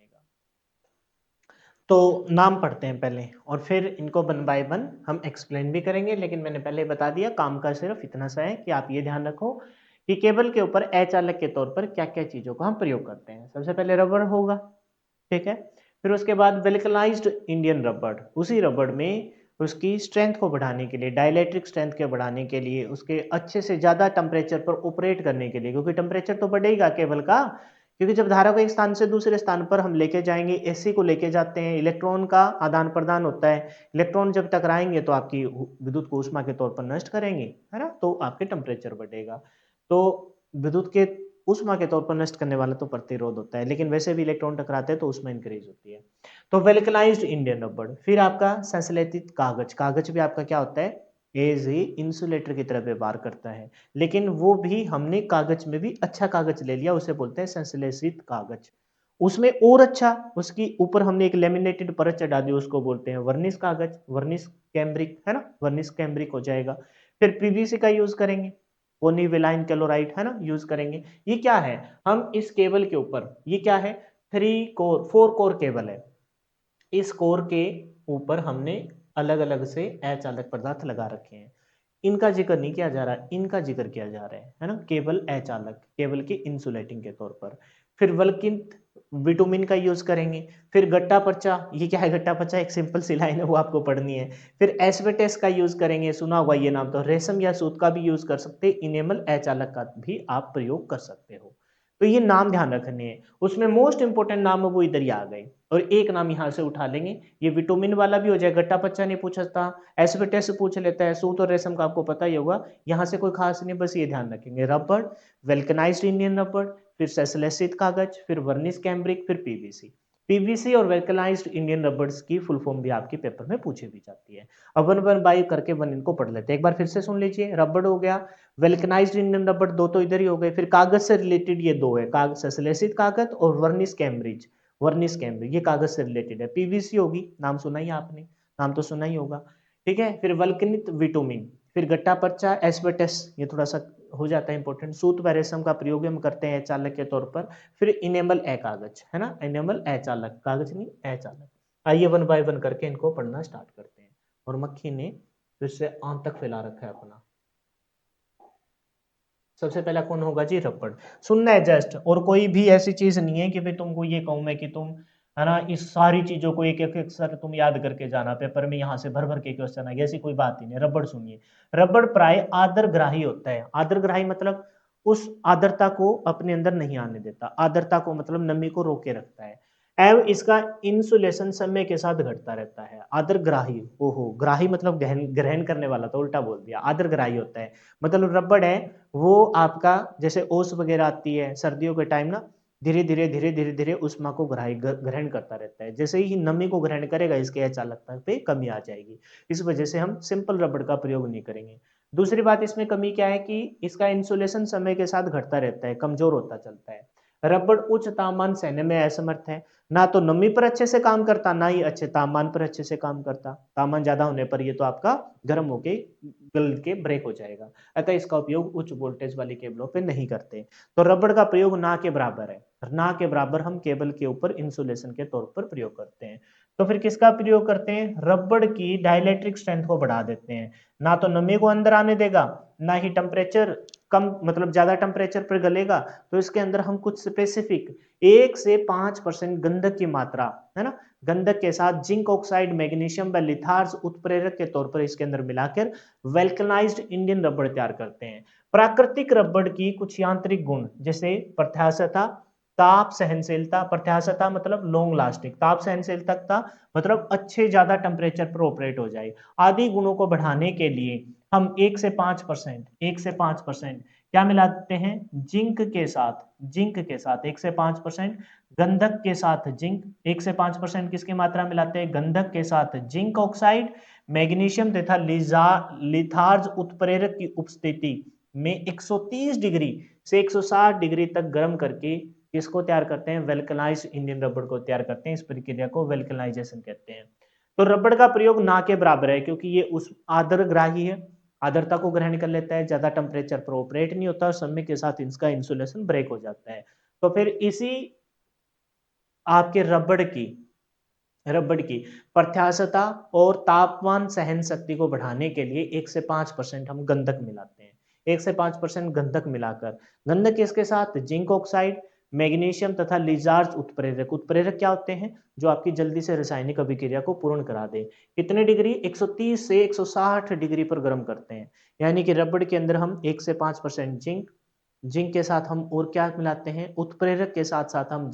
तो नाम पढ़ते हैं पहले और फिर इनको वन बाय वन हम एक्सप्लेन भी करेंगे, लेकिन मैंने पहले बता दिया काम का सिर्फ इतना सा है कि आप ये ध्यान रखो कि केबल के ऊपर अचालक के तौर पर क्या-क्या चीज़ों का हम प्रयोग करते हैं। सबसे पहले रबर होगा, ठीक है? फिर उसके बाद वल्कनाइज्ड इंडियन रबर, उसी रबर में उसकी स्ट्रेंथ को बढ़ाने के लिए, डाइलेक्ट्रिक स्ट्रेंथ के बढ़ाने के लिए, उसके अच्छे से ज़्यादा टेम्परेचर पर ऑपरेट करने के लिए, क्योंकि टेम्परेचर तो बढ़ेगा केबल का, क्योंकि जब धारा को एक स्थान से दूसरे स्थान पर हम लेके जाएँगे, एसी को लेके जाते हैं, इलेक्ट्रॉन का आदान-प्रदान होता है। इलेक्ट्रॉन जब टकराएँगे तो आपकी विद्युत को ऊष्मा के तौर पर नष्ट करेंगे, है ना? तो आपके टेम्परेचर बढ़ेगा। तो विद्युत के ऊष्मा के तौर पर नष्ट करने वाला तो प्रतिरोध होता है, लेकिन वैसे भी इलेक्ट्रॉन टकराते हैं तो ऊष्मा इंक्रीज़ होती है। तो वल्कनाइज्ड इंडियन रबर, फिर आपका संश्लेषित कागज, कागज भी आपका क्या होता है? ऐज़ ए इंसुलेटर की तरह व्यवहार करता है। लेकिन वो भी हमने कागज में भी अच्छा कागज ले लिया, उसे बोलते हैं संश्लेषित कागज। उसमें और अच्छा, उसकी ऊपर हमने एक लैमिनेटेड परत चढ़ा दी, उसको बोलते हैं वर्निश कागज, वर्निश कैम्ब्रिक, है ना? वर्निश कैम्ब्रिक हो जाएगा। फिर पीवीसी का यूज़ करेंगे, पॉलीविनाइल क्लोराइड, है ना? यूज़ करेंगे। ये क्या है? हम इस केबल के ऊपर, ये क्या है? 3 कोर 4 कोर केबल है। इस कोर के ऊपर हमने अलग-अलग से अचालक पदार्थ लगा रखे हैं। इनका ज़िक्र नहीं किया जा रहा, इनका ज़िक्र किया जा रहा है ना? केवल अचालक, केबल के इंसुलेटिंग के तौर पर। फिर वल्किंत बिटुमिन का यूज़ करेंगे, फिर गट्टा-पर्चा, ये क्या है गट्टा-पर्चा? एक सिंपल सी लाइन है वो आपको पढ़नी है। फिर एस्बेस्टस का यूज़ करेंगे, सुना होगा ये नाम तो। रेशम या सूत का भी यूज़ कर सकते हैं, इनेमल अचालक का भी आप प्रयोग कर सकते हो। तो ये नाम ध्यान रखने हैं। उसमें मोस्ट इम्पोर्टेंट नाम है वो इधर ही आ गए और एक नाम यहाँ से उठा लेंगे। ये विटामिन वाला भी हो जाए, गट्टा-पच्चा नहीं पूछता, एस्बेस्टस पूछ लेता है, सूत और रेशम का आपको पता ही होगा। यहाँ से कोई खास नहीं, बस ये ध्यान रखेंगे। रबड़, वल्कनाइज्ड इंडियन रबड़, फिर संश्लेषित कागज, फिर वर्निश कैम्ब्रिक, फिर पीवीसी। पीवीसी और वल्कनाइज्ड इंडियन रबर्स की फुल फॉर्म भी आपके पेपर में पूछी भी जाती है। अब वन वन बाय करके वन इनको पढ़ लेते हैं। एक बार फिर से सुन लीजिए, रबड़ हो गया, वेल्कनाइज्ड इंडियन रबर, दो तो इधर ही हो गए। फिर कागज से रिलेटेड ये दो है, कागज संश्लेषित कागज और वर्निश कैम्ब्रिज, वर्निश कैम्ब्रिज ये कागज से रिलेटेड है। पीवीसी होगी, नाम सुना ही आपने, नाम तो सुना ही होगा, ठीक है। फिर वल्कनित विटोमिन, फिर गट्टा पर्चा एस्बेस्टस, ये थोड़ा सा हो जाता है इंपॉर्टेंट। सूत व रेशम का प्रयोग हम करते हैं चालक के तौर पर। फिर इनेमल ए कागज, है ना, इनेमल ए चालक, कागज नहीं ए चालक। आइए वन बाय वन करके इनको पढ़ना स्टार्ट करते हैं। और मक्खी ने फिर से आंत तक फैला रखा है अपना। सबसे पहला कौन होगा जी? रबड़। सुनना है जस्ट, और कोई भी ऐसी चीज़ नहीं है कि भई तुमको ये कहूँ मैं कि तुम, है ना, इस सारी चीज़ों को एक-एक अक्षर तुम याद करके जाना, पेपर में यहाँ से भर-भर के क्वेश्चन आएँगे, ऐसी कोई बात ही नहीं है। रबड़ सुनिए। रबड़ प्राय आदरग्राही होता है। आदरग्राही मतलब उस आर्द्रता को अपने अंदर नहीं आने देता। आर्द्रता को मतलब नमी को रोके रखता है। एवं इसका इंसुलेशन समय के साथ घटता रहता है। आर्द्रग्राही, ओहो! ग्राही मतलब गहन ग्रहण करने वाला, तो उल्टा बोल दिया। आर्द्रग्राही होता है। मतलब रबड़ है, वो आपका जैसे ओस वगैरह आती है सर्दियों के टाइम ना, धीरे-धीरे, धीरे-धीरे, धीरे ऊष्मा को ग्रहण करता रहता है। जैसे ही नमी को ग्रहण करेगा, इसके चालकता पे कमी आ जाएगी। इस वजह से हम सिंपल रबड़ का प्रयोग नहीं करेंगे। दूसरी बात इसमें कमी क्या है कि इसका इंसुलेशन समय के साथ घटता रहता है, कमज़ोर होता चलता है। रबड़ उच्च तापमान सहने में असमर्थ है। ना तो नमी पर अच्छे से काम करता, ना ही अच्छे तापमान पर अच्छे से काम करता। तापमान ज़्यादा होने पर ये तो आपका गर्म होके गल के ब्रेक हो जाएगा। अतः इसका उपयोग उच्च वोल्टेज वाली केबलों पे नहीं करते। तो रबड़ का प्रयोग ना के बराबर है। ना के बराबर हम केबल के ऊपर इंसुलेशन के तौर पर प्रयोग करते हैं। तो फिर किसका प्रयोग करते हैं? रबड़ की डाइलेक्ट्रिक स्ट्रेंथ को बढ़ा देते हैं। ना तो नमी को अंदर आने देगा, ना ही टेम्परेचर कम मतलब ज़्यादा टेम्परेचर पर गलेगा। तो इसके अंदर हम कुछ स्पेसिफिक 1 से 5% गंधक की मात्रा, है ना? गंधक के साथ जिंक ऑक्साइड, मैग्नीशियम व लिथार्ज उत्प्रेरक के तौर पर इसके अंदर मिलाकर वेल्कनाइज्ड इंडियन रबड़ तैयार करते हैं। प्राकृतिक रबड़ की कुछ यांत्रिक गुण जैसे प्रत्यास्थता, ताप सहनशीलता, प्रत्यास्थता मतलब लॉन्ग लास्टिंग, ताप सहनशीलता मतलब अच्छे ज्यादा टेम्परेचर पर ऑपरेट हो जाए, आदि गुणों को बढ़ाने के लिए हम 1 से 5% क्या मिलाते हैं? जिंक के साथ 1 से 5%, गंधक के साथ जिंक 1 से 5% किसकी मात्रा मिलाते हैं? गंधक के साथ जिंक ऑक्साइड, मैग्नीशियम तथा लिथार्ज उत्प्रेरक की उपस्थिति में 130 डिग्री से 160 डिग्री तक गर्म करके किसको तैयार करते हैं? वेल्कनाइज्ड इंडियन रबड़ को तैयार करते हैं। इस प्रक्रिया को वेल्कनाइजेशन कहते हैं। तो रबड़ का प्रयोग ना के बराबर है, क्योंकि ये उस आर्द्रग्राही है, आर्द्रता को ग्रहण कर लेता है, ज्यादा टेम्परेचर पर ऑपरेट नहीं होता और समय के साथ इसका इंसुलेशन ब्रेक हो जाता है। तो फिर इसी आपके रबड़ की प्रत्यास्थता और तापमान सहन शक्ति को बढ़ाने के लिए 1 से 5% हम गंधक मिलाते हैं। 1 से 5% गंधक मिलाकर, गंधक किसके साथ? जिंक ऑक्साइड, मैग्नीशियम तथा लिजार्ज उत्प्रेरक। उत्प्रेरक क्या होते हैं? जो आपकी जल्दी से रासायनिक अभिक्रिया को पूर्ण करा दे। कितने डिग्री? 130 से 160 डिग्री पर गर्म करते हैं। यानी कि रबड़ के अंदर हम 1 से 5% जिंक, जिंक के साथ हम और क्या मिलाते हैं? उत्प्रेरक के साथ साथ हम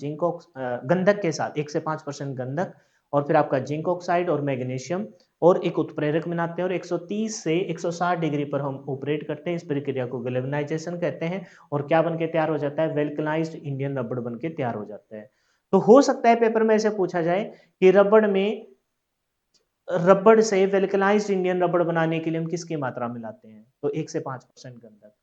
गंधक के साथ 1 से 5% गंधक, और फिर आपका जिंक ऑक्साइड और मैग्नीशियम और एक उत्प्रेरक मिलाते हैं, और 130 से 160 डिग्री पर हम ऑपरेट करते हैं। इस प्रक्रिया को गैल्वेनाइजेशन कहते हैं। और क्या बन के तैयार हो जाता है? वेल्कनाइज्ड इंडियन रबड़ बन के तैयार हो जाता है। तो हो सकता है पेपर में ऐसे पूछा जाए कि रबड़ से वेल्कनाइज्ड इंडियन रबड़ बनाने के लिए हम किसकी मात्रा मिलाते हैं? तो 1 से 5% गंधक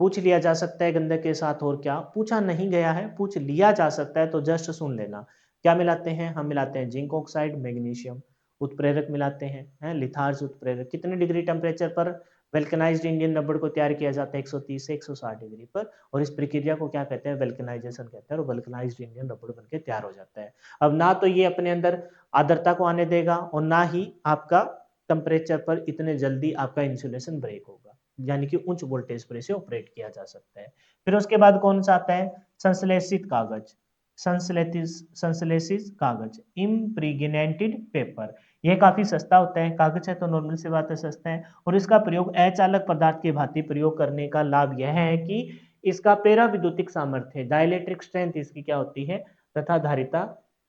पूछ लिया जा सकता है। गंधक के साथ और क्या पूछा नहीं गया है, पूछ लिया जा सकता है, तो जस्ट सुन लेना। क्या मिलाते हैं? हम मिलाते हैं जिंक ऑक्साइड, मैग्नीशियम, उत्प्रेरक मिलाते हैं लिथार्ज उत्प्रेरक। कितने डिग्री टेम्परेचर पर वेल्कनाइज्ड इंडियन रबड़ को तैयार किया जाता है? 130 से 160 डिग्री पर। और इस प्रक्रिया को क्या कहते हैं? वेल्कनाइजेशन कहते हैं। और वेल्कनाइज्ड इंडियन रबड़ बनके तैयार हो जाता है। अब ना तो ये अपने अंदर आर्द्रता को आने देगा, और ना ही आपका टेम्परेचर पर इतने जल्दी आपका इंसुलेशन ब्रेक होगा, यानी कि उच्च वोल्टेज पर इसे ऑपरेट किया जा सकता है। फिर उसके बाद कौन सा आता है? संश्लेषित कागज। संश्लेषित कागज, इम्प्रीग्नेटेड पेपर। यह काफी सस्ता होता है, कागज है तो नॉर्मल सी बात है, सस्ता है। और इसका प्रयोग अचालक पदार्थ की भांति प्रयोग करने का लाभ यह है कि इसका पेरा विद्युतिक सामर्थ्य, डाइलेक्ट्रिक स्ट्रेंथ इसकी क्या होती है, तथा धारिता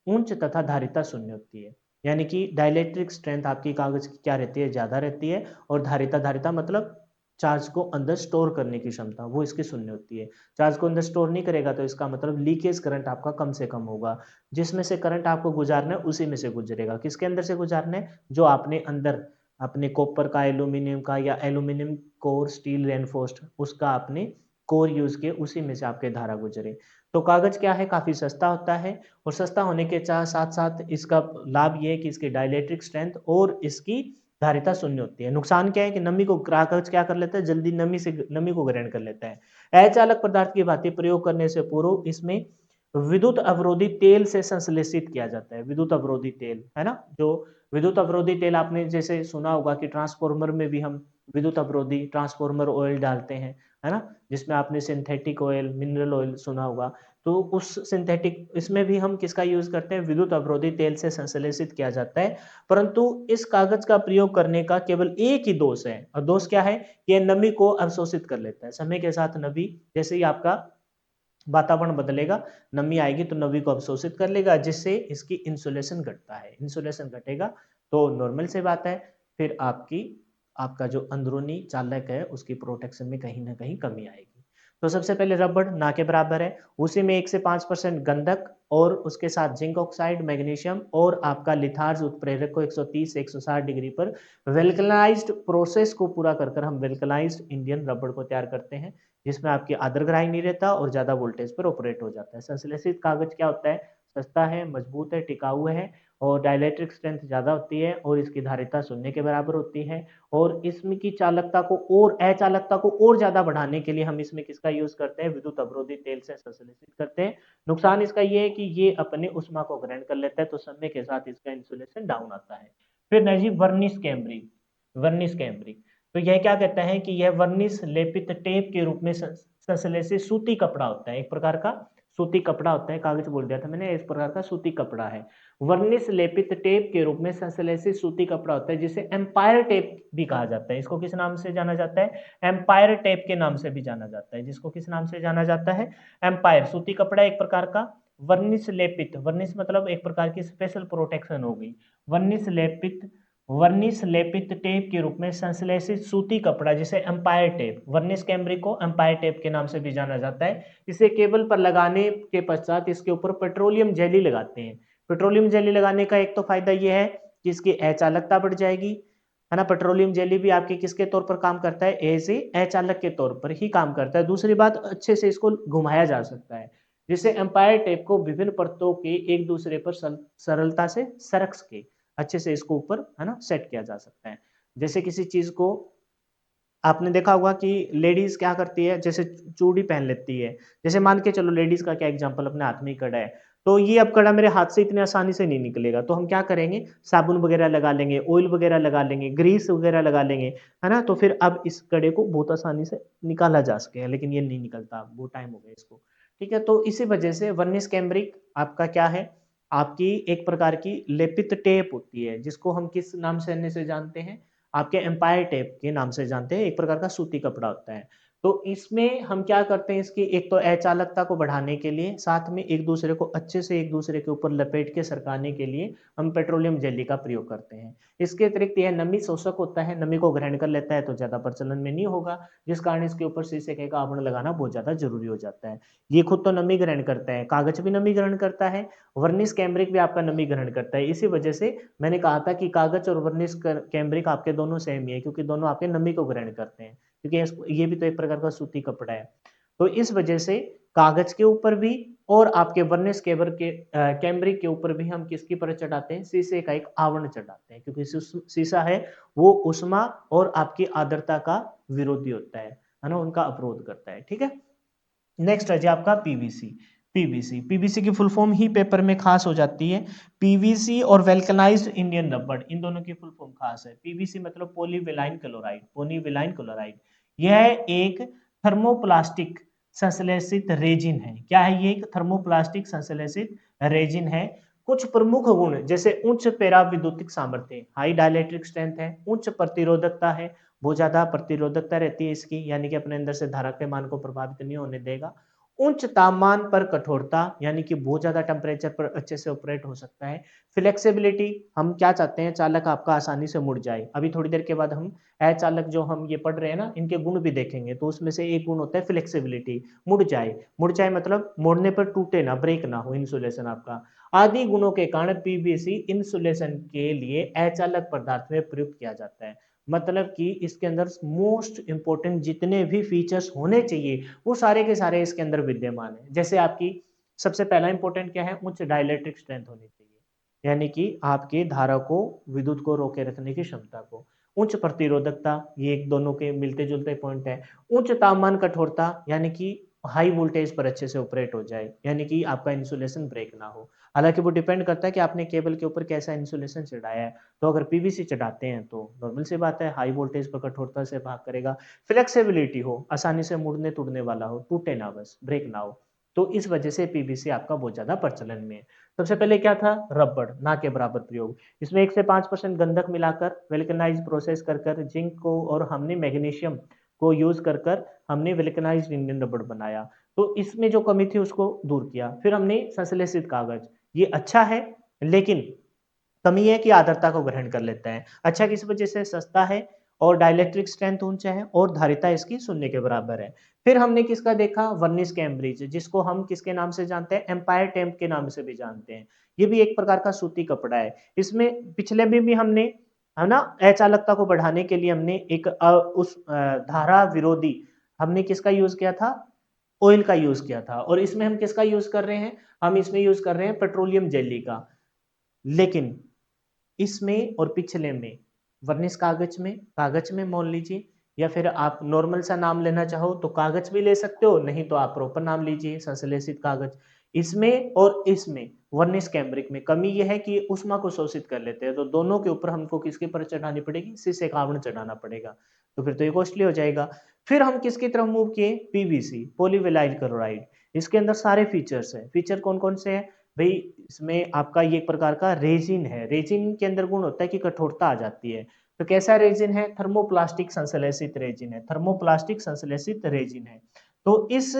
उच्च तथा धारिता शून्य होती है। यानी कि डाइलेक्ट्रिक स्ट्रेंथ आपकी कागज की क्या रहती है? ज्यादा रहती है। और धारिता, धारिता मतलब चार्ज को अंदर स्टोर करने की क्षमता, वो इसकी शून्य होती है। चार्ज को अंदर स्टोर नहीं करेगा तो इसका मतलब लीकेज करंट आपका कम से कम होगा। जिसमें से करंट आपको गुजारना है उसी में से गुजरेगा। किसके अंदर से गुजारना है? जो आपने अंदर अपने कॉपर का, एल्यूमिनियम का, या एल्यूमिनियम कोर स्टील रेनफोर्स्ड उसका आपने कोर यूज किए, उसी में से आपके धारा गुजरे। तो कागज क्या है? काफी सस्ता होता है। और सस्ता होने के साथ साथ इसका लाभ ये है कि इसकी डाइलेक्ट्रिक स्ट्रेंथ और इसकी धारिता शून्य होती है। नुकसान क्या है कि नमी को कागज क्या कर लेता है? जल्दी नमी को ग्रहण कर लेता है। अचालक पदार्थ की भांति प्रयोग करने से पूर्व इसमें विद्युत अवरोधी तेल से संश्लेषित किया जाता है। विद्युत अवरोधी तेल, है ना, जो विद्युत अवरोधी तेल आपने जैसे सुना होगा कि ट्रांसफार्मर में भी हम विद्युत अवरोधी ट्रांसफार्मर ऑयल डालते हैं, है ना? जिसमें आपने सिंथेटिक ऑयल, मिनरल ऑयल सुना होगा। तो उस सिंथेटिक इसमें भी हम किसका यूज़ करते हैं? विद्युत अवरोधी तेल से संश्लेषित किया जाता है। परंतु इस कागज़ का प्रयोग करने का केवल एक ही दोष है, और दोष क्या है? ये नमी को अवशोषित कर लेता है। समय के साथ नमी जैसे ही आपका वातावरण बदलेगा, नमी आएगी तो नमी को अवशोषित कर लेगा, जिससे इसकी इंसुलेशन घटता है। इंसुलेशन घटेगा तो नॉर्मल सी बात है, फिर आपका जो अंदरूनी चालक है उसकी प्रोटेक्शन में कहीं न कहीं कमी आएगी। तो सबसे पहले रबड़ ना के बराबर है, उसी में 1 से 5% गंधक और उसके साथ जिंक ऑक्साइड, मैग्नीशियम और आपका लिथार्ज उत्प्रेरक को 130 से 160 डिग्री पर वल्कनाइज्ड प्रोसेस को पूरा कर कर हम वल्कनाइज्ड इंडियन रबड़ को तैयार करते हैं। जिसमें आपकी आर्द्रग्राही नहीं रहता और ज़्यादा वोल्टेज पर ऑपरेट हो जाता है। संश्लेषित कागज़ क्या होता है? सस्ता है, मजबूत है, टिकाऊ है और डाइलेक्ट्रिक स्ट्रेंथ ज़्यादा होती है और इसकी धारिता शून्य के बराबर होती है, और इसमें की चालकता को और अचालकता को और ज़्यादा बढ़ाने के लिए हम इसमें किसका यूज़ करते हैं? विद्युत अवरोधी तेल से संश्लेषित करते हैं। नुकसान इसका ये है कि ये अपने ऊष्मा को ग्रहण कर लेता है, तो समय के साथ इसका इंसुलेशन डाउन आता है। फिर है जी वर्निश कैम्ब्रिक। वर्निश कैम्ब्रिक तो यह क्या कहता है कि यह वर्निश लेपित टेप के रूप में संश्लेषित सूती कपड़ा होता है, एक प्रकार का सूती कपड़ा होता है, कागज बोल दिया था मैंने, इस प्रकार का सूती कपड़ा है। वर्निश लेपित टेप के रूप में संश्लेषित सूती कपड़ा होता है, जिसे एम्पायर टेप भी कहा जाता है। इसको किस नाम से जाना जाता है? एम्पायर टेप के नाम से भी जाना जाता है। जिसको किस नाम से जाना जाता है? एम्पायर। सूती कपड़ा एक प्रकार का। वर्निश लेपित, वर्निश मतलब एक प्रकार की स्पेशल प्रोटेक्शन हो गई। वर्निश लेपित, वर्निश लेपित टेप के रूप में संश्लेषित सूती कपड़ा जिसे एम्पायर टेप, वर्निश कैम्ब्रिक को एम्पायर टेप के नाम से भी जाना जाता है। इसे केबल पर लगाने के पश्चात इसके ऊपर पेट्रोलियम जेली लगाते हैं। पेट्रोलियम जेली लगाने का एक तो फायदा यह है कि इसकी अचालकता बढ़ जाएगी, है ना? पेट्रोलियम जेली भी आपके किसके तौर पर काम करता है? एज ए अचालक के तौर पर ही काम करता है। दूसरी बात, अच्छे से इसको घुमाया जा सकता है, जिससे एम्पायर टेप को विभिन्न परतों के एक दूसरे पर सरलता से सरक सके, अच्छे से इसको ऊपर, है ना, सेट किया जा सकता है। जैसे किसी चीज को आपने देखा होगा कि लेडीज क्या करती है, जैसे चूड़ी पहन लेती है। जैसे मान के चलो लेडीज का क्या एग्जांपल, अपने हाथ में ही कड़ा है, तो ये अब कड़ा मेरे हाथ से इतनी आसानी से नहीं निकलेगा, तो हम क्या करेंगे? साबुन वगैरह लगा लेंगे, ऑयल वगैरह लगा लेंगे, ग्रीस वगैरह लगा लेंगे, है ना? तो फिर अब इस कड़े को बहुत आसानी से निकाला जा सके, लेकिन ये नहीं निकलता, बहुत टाइम हो गया इसको। ठीक है, तो इसी वजह से वर्निश कैम्ब्रिक आपका क्या है? आपकी एक प्रकार की लेपित टेप होती है, जिसको हम किस नाम से अन्य से जानते हैं? आपके एम्पायर टेप के नाम से जानते हैं, एक प्रकार का सूती कपड़ा होता है। तो इसमें हम क्या करते हैं, इसकी एक तो अचालकता को बढ़ाने के लिए, साथ में एक दूसरे को अच्छे से एक दूसरे के ऊपर लपेट के सरकाने के लिए हम पेट्रोलियम जेली का प्रयोग करते हैं। इसके अतिरिक्त यह नमी शोषक होता है, नमी को ग्रहण कर लेता है, तो ज़्यादा प्रचलन में नहीं होगा, जिस कारण इसके ऊपर शीशे का आवरण लगाना बहुत ज़्यादा ज़रूरी हो जाता है। ये खुद तो नमी ग्रहण करता है, कागज़ भी नमी ग्रहण करता है, वर्निश कैम्ब्रिक भी आपका नमी ग्रहण करता है। इसी वजह से मैंने कहा था कि कागज और वर्निश कैम्ब्रिक आपके दोनों सेम ही है, क्योंकि दोनों आपके नमी को ग्रहण करते हैं, क्योंकि ये भी तो एक प्रकार का सूती कपड़ा है। तो इस वजह से कागज के ऊपर भी और आपके वर्निश कैम्ब्रिक के ऊपर भी हम किसकी परत चढ़ाते हैं? शीशे का एक आवरण चढ़ाते हैं, क्योंकि शीशा है वो उष्मा और आपकी आर्द्रता का विरोधी होता है ना, उनका अवरोध करता है। ठीक है, नेक्स्ट है जी आपका पीवीसी। पीवीसी की फुल फॉर्म ही पेपर में खास हो जाती है। पीवीसी और वेल्कनाइज्ड इंडियन रबड़, इन दोनों की फुल फॉर्म खास है। पीवीसी मतलब पॉलीविलाइन क्लोराइड, पॉलीविलाइन क्लोराइड। यह एक थर्मोप्लास्टिक संश्लेषित रेजिन है। क्या है? ये एक थर्मोप्लास्टिक संश्लेषित रेजिन है। कुछ प्रमुख गुण जैसे उच्च पेराविद्युतिक सामर्थ्य, हाई डाइलेक्ट्रिक स्ट्रेंथ है, उच्च प्रतिरोधकता है, बहुत ज्यादा प्रतिरोधकता रहती है इसकी, यानी कि अपने अंदर से धारा के मान को प्रभावित नहीं होने देगा। उच्च तापमान पर कठोरता, यानी कि बहुत ज्यादा टेम्परेचर पर अच्छे से ऑपरेट हो सकता है। फ्लेक्सिबिलिटी, हम क्या चाहते हैं? चालक आपका आसानी से मुड़ जाए। अभी थोड़ी देर के बाद हम अचालक जो हम ये पढ़ रहे हैं ना, इनके गुण भी देखेंगे, तो उसमें से एक गुण होता है फ्लेक्सिबिलिटी, मुड़ जाए। मुड़ जाए मतलब मोड़ने पर टूटे ना, ब्रेक ना हो इंसुलेशन आपका। आदि गुणों के कारण पीवीसी इंसुलेशन के लिए अचालक पदार्थ में प्रयुक्त किया जाता है। मतलब कि इसके अंदर मोस्ट इंपोर्टेंट जितने भी फीचर्स होने चाहिए वो सारे के सारे इसके अंदर विद्यमान है। जैसे आपकी सबसे पहला इंपॉर्टेंट क्या है? उच्च डाइलेक्ट्रिक स्ट्रेंथ होनी चाहिए, यानी कि आपकी धारा को, विद्युत को रोके रखने की क्षमता को। उच्च प्रतिरोधकता, ये एक दोनों के मिलते जुलते पॉइंट है। उच्च तापमान कठोरता, यानी कि हाई वोल्टेज पर अच्छे से ऑपरेट हो जाए, यानी कि आपका इंसुलेशन ब्रेक ना हो। हालाँकि वो डिपेंड करता है कि आपने केबल के ऊपर कैसा इंसुलेशन चढ़ाया है। तो अगर पीवीसी चढ़ाते हैं तो नॉर्मल सी बात है, हाई वोल्टेज पर कठोरता से भाग करेगा। फ्लेक्सिबिलिटी हो, आसानी से मुड़ने-तुड़ने वाला हो, टूटे ना बस, ब्रेक ना हो। तो इस वजह से पीवीसी आपका बहुत ज़्यादा प्रचलन में है। सबसे पहले क्या था? रबड़, ना के बराबर प्रयोग। इसमें 1 से 5% गंधक मिलाकर वल्केनाइज़ प्रोसेस कर जिंक को और हमने मैग्नीशियम को यूज़ कर हमने वल्केनाइज्ड इंडियन रबड़ बनाया। तो इसमें जो कमी थी उसको दूर किया। फिर हमने संश्लेषित कागज़, ये अच्छा है लेकिन कमी है कि आर्द्रता को ग्रहण कर लेता है। अच्छा किस वजह से? सस्ता है और डाइलेक्ट्रिक स्ट्रेंथ ऊँचा है और धारिता इसकी 0 के बराबर है। फिर हमने किसका देखा? वर्निश कैम्ब्रिज, जिसको हम किसके नाम से जानते हैं? एम्पायर टेप के नाम से भी जानते हैं। ये भी एक प्रकार का सूती कपड़ा है। इसमें पिछले में भी हमने, है ना, अचालकता को बढ़ाने के लिए हमने एक धारा विरोधी हमने किसका यूज़ किया था? ऑयल का यूज़ किया था और इसमें हम किसका यूज़ कर रहे हैं? हम इसमें यूज़ कर रहे हैं पेट्रोलियम जेली का। लेकिन इसमें और पिछले में, वर्निश कागज में मोल लीजिए या फिर आप नॉर्मल सा नाम लेना चाहो तो कागज भी ले सकते हो, नहीं तो आप प्रॉपर नाम लीजिए संश्लेषित कागज। इसमें और इसमें वर्निश कैम्ब्रिक में कमी यह है कि ऊष्मा को शोषित कर लेते हैं, तो दोनों के ऊपर हमको किसके पर चढ़ानी पड़ेगी? शीशे का आवरण चढ़ाना पड़ेगा, तो फिर तो ये कॉस्टली हो जाएगा। फिर हम किसकी तरफ मूव किए? PVC, polyvinyl chloride. इसके अंदर सारे फीचर्स हैं। फीचर कौन-कौन से हैं? भई इसमें आपका ये एक प्रकार का रेज़िन है। रेज़िन के अंदर गुण होता है कि कठोरता आ जाती है। तो कैसा रेज़िन है? थर्मोप्लास्टिक संश्लेषित रेज़िन है। थर्मोप्लास्टिक संश्लेषित रेज़िन है। तो इस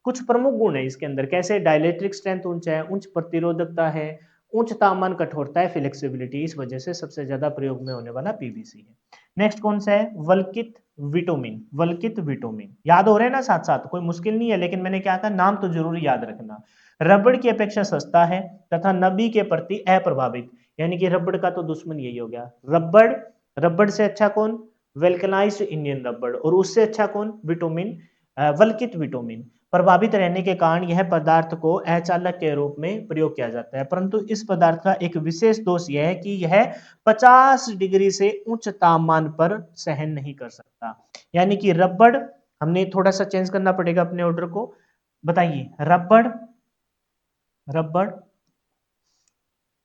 कुछ प्रमुख गुण है इसके अंदर। कैसे? डाइलेक्ट्रिक स्ट्रेंथ ऊँचा है, उच्च प्रतिरोधकता है, उच्च तापमान कठोरता है, फ्लेक्सिबिलिटी। इस वजह से सबसे ज़्यादा प्रयोग में होने वाला पीवीसी है। नेक्स्ट कौन-सा है? वल्कित विटोमिन। वल्कित विटोमिन। याद हो रहा है ना साथ-साथ? कोई मुश्किल नहीं है, लेकिन मैंने क्या कहा, नाम तो ज़रूर याद रखना। रबड़ की अपेक्षा सस्ता है तथा नमी के प्रति अप्रभावित, यानी कि रबड़ का तो दुश्मन यही हो गया। रबड़, रबड़ से अच्छा कौन? वल्कनाइज्ड इंडियन रबड़। और उससे अच्छा कौन? विटामिन, वल्कित विटामिन। प्रभावित रहने के कारण यह पदार्थ को अचालक के रूप में प्रयोग किया जाता है, परंतु इस पदार्थ का एक विशेष दोष यह है कि यह 50 डिग्री से उच्च तापमान पर सहन नहीं कर सकता। यानी कि रबड़ हमने थोड़ा सा चेंज करना पड़ेगा अपने ऑर्डर को। बताइए, रबड़, रबड़,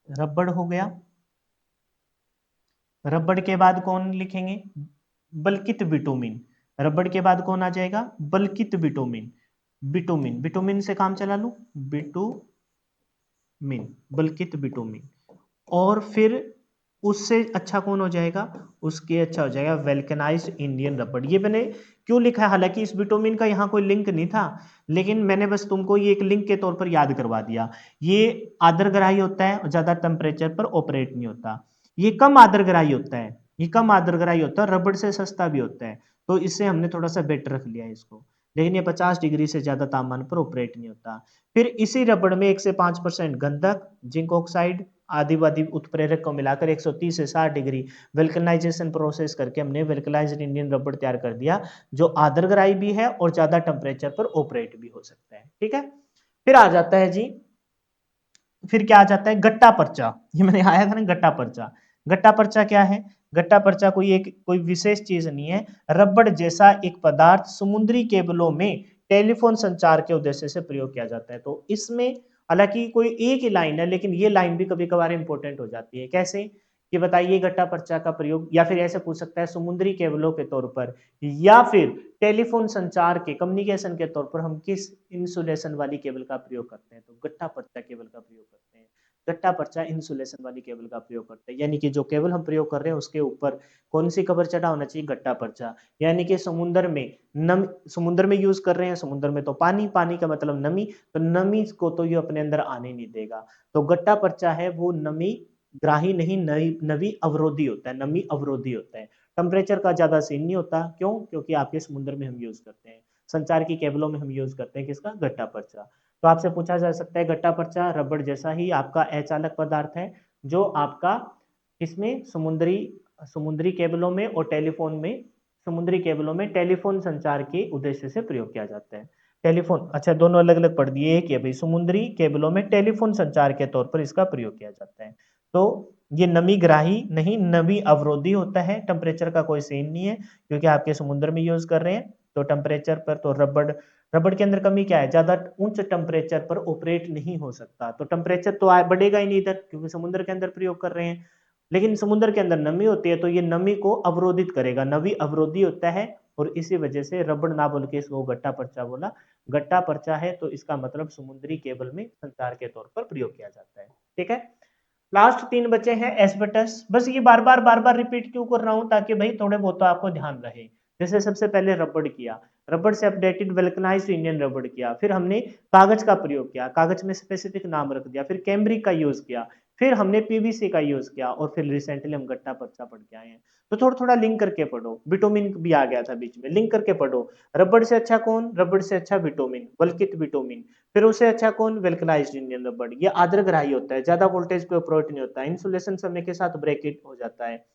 रबड़ हो गया। रबड़ के बाद कौन लिखेंगे? बल्कित बिटुमिन। रबड़ के बाद कौन आ जाएगा? बल्कित बिटुमिन। बिटुमिन, बिटुमिन से काम चला लूं, बिटुमिन, बल्कित बिटुमिन। और फिर उससे अच्छा कौन हो जाएगा? उसके अच्छा हो जाएगा वल्कनाइज्ड इंडियन रबड़। ये मैंने क्यों लिखा है? हालांकि इस बिटुमिन का यहाँ कोई लिंक नहीं था, लेकिन मैंने बस तुमको ये एक लिंक के तौर पर याद करवा दिया। ये आर्द्रग्राही होता है और ज्यादा टेम्परेचर पर ऑपरेट नहीं होता। ये कम आर्द्रग्राही होता है, ये कम आर्द्रग्राही होता है, रबड़ से सस्ता भी होता है, तो इससे हमने थोड़ा सा बेटर रख लिया है इसको। लेकिन ये 50 डिग्री से ज्यादा तापमान पर ऑपरेट नहीं होता। फिर इसी रबड़ में 1 से 5% गंधक, जिंक ऑक्साइड आदि वादी उत्प्रेरक को मिलाकर 130 से 60 डिग्री वल्कनाइजेशन प्रोसेस करके हमने वल्कनाइज्ड इंडियन रबड़ तैयार कर दिया, जो आर्द्रग्राही भी है और ज्यादा टेम्परेचर पर ऑपरेट भी हो सकता है। ठीक है। फिर आ जाता है जी, फिर क्या आ जाता है? गट्टा पर्चा। ये मैंने आया था ना, गट्टा पर्चा। गट्टा पर्चा क्या है? गट्टा पर्चा कोई विशेष चीज नहीं है। रबड़ जैसा एक पदार्थ समुद्री केबलों में टेलीफोन संचार के उद्देश्य से प्रयोग किया जाता है। तो इसमें हालांकि कोई एक ही लाइन है, लेकिन ये लाइन भी कभी कभार इंपॉर्टेंट हो जाती है। कैसे? कि बताइए, गट्टा पर्चा का प्रयोग, या फिर ऐसे पूछ सकता है, समुद्री केबलों के तौर पर या फिर टेलीफोन संचार के कम्युनिकेशन के तौर पर हम किस इंसुलेशन वाली केबल का प्रयोग करते हैं? तो गट्टा पर्चा केबल का प्रयोग करते हैं। गट्टा पर्चा इंसुलेशन वाली केबल का प्रयोग करते हैं, यानी कि जो केबल हम प्रयोग कर रहे हैं उसके ऊपर कौन सी कवर चढ़ा होना चाहिए? गट्टा पर्चा। यानी कि समुद्र में समुद्र में यूज कर रहे हैं, समुद्र में तो पानी, पानी का मतलब नमी, तो नमी को तो ये अपने अंदर आने नहीं देगा। तो गट्टा पर्चा है वो नमी ग्राही नहीं, नमी अवरोधी होता है, नमी अवरोधी होता है। टेम्परेचर का ज्यादा सीन नहीं होता। क्यों? क्योंकि आपके समुद्र में हम यूज करते हैं, संचार की केबलों में हम यूज करते हैं किसका? गट्टा पर्चा। तो आपसे पूछा जा सकता है, गट्टा पर्चा रबड़ जैसा ही आपका अचालक पदार्थ है, जो आपका इसमें समुद्री समुद्री केबलों में और टेलीफोन में, समुद्री केबलों में टेलीफोन संचार के उद्देश्य से प्रयोग किया जाता है। टेलीफोन, अच्छा दोनों अलग अलग पढ़ दिए। एक है भाई, समुद्री केबलों में टेलीफोन संचार के तौर पर इसका प्रयोग किया जाता है। तो ये नमी ग्राही नहीं, नमी अवरोधी होता है। टेम्परेचर का कोई सीन नहीं है, क्योंकि आपके समुद्र में यूज कर रहे हैं, तो टेम्परेचर पर तो रबड़ रबड़ के अंदर कमी क्या है, ज्यादा उच्च टेम्परेचर पर ऑपरेट नहीं हो सकता, तो टेम्परेचर तो बढ़ेगा ही नहीं इधर, क्योंकि समुद्र के अंदर प्रयोग कर रहे हैं। लेकिन समुद्र के अंदर नमी होती है, तो ये नमी को अवरोधित करेगा, नमी अवरोधी होता है, और इसी वजह से रबड़ ना बोल के इसको गट्टा पर्चा बोला। गट्टा पर्चा है तो इसका मतलब समुद्री केबल में संचार के तौर पर प्रयोग किया जाता है। ठीक है, लास्ट तीन बचे हैं एस्बेस्टस। बस ये बार बार रिपीट क्यों कर रहा हूं, ताकि भाई थोड़े बहुत तो आपको ध्यान रहे। जैसे सबसे पहले रबड़ किया, रबड़ से अपडेटेड वेल्कनाइज्ड इंडियन रबड़ किया, फिर हमने कागज का प्रयोग किया, कागज में स्पेसिफिक नाम रख दिया, फिर कैम्ब्रिक का यूज किया, फिर हमने पीवीसी का यूज किया, और फिर रिसेंटली हम गट्टा पर्चा पढ़ के आए हैं। तो थोड़ा थोड़ा लिंक करके पढ़ो, विटामिन भी आ गया था बीच में, लिंक करके पढ़ो। रबड़ से अच्छा कौन, रबड़ से अच्छा विटामिन, वल्कित विटामिन। फिर उससे अच्छा कौन, वेल्कनाइज्ड इंडियन रबड़, ये आर्द्रग्राही होता है, ज्यादा वोल्टेज पे ऑपरेट नहीं होता है, इंसुलेशन समय के साथ ब्रेकेट हो जाता है।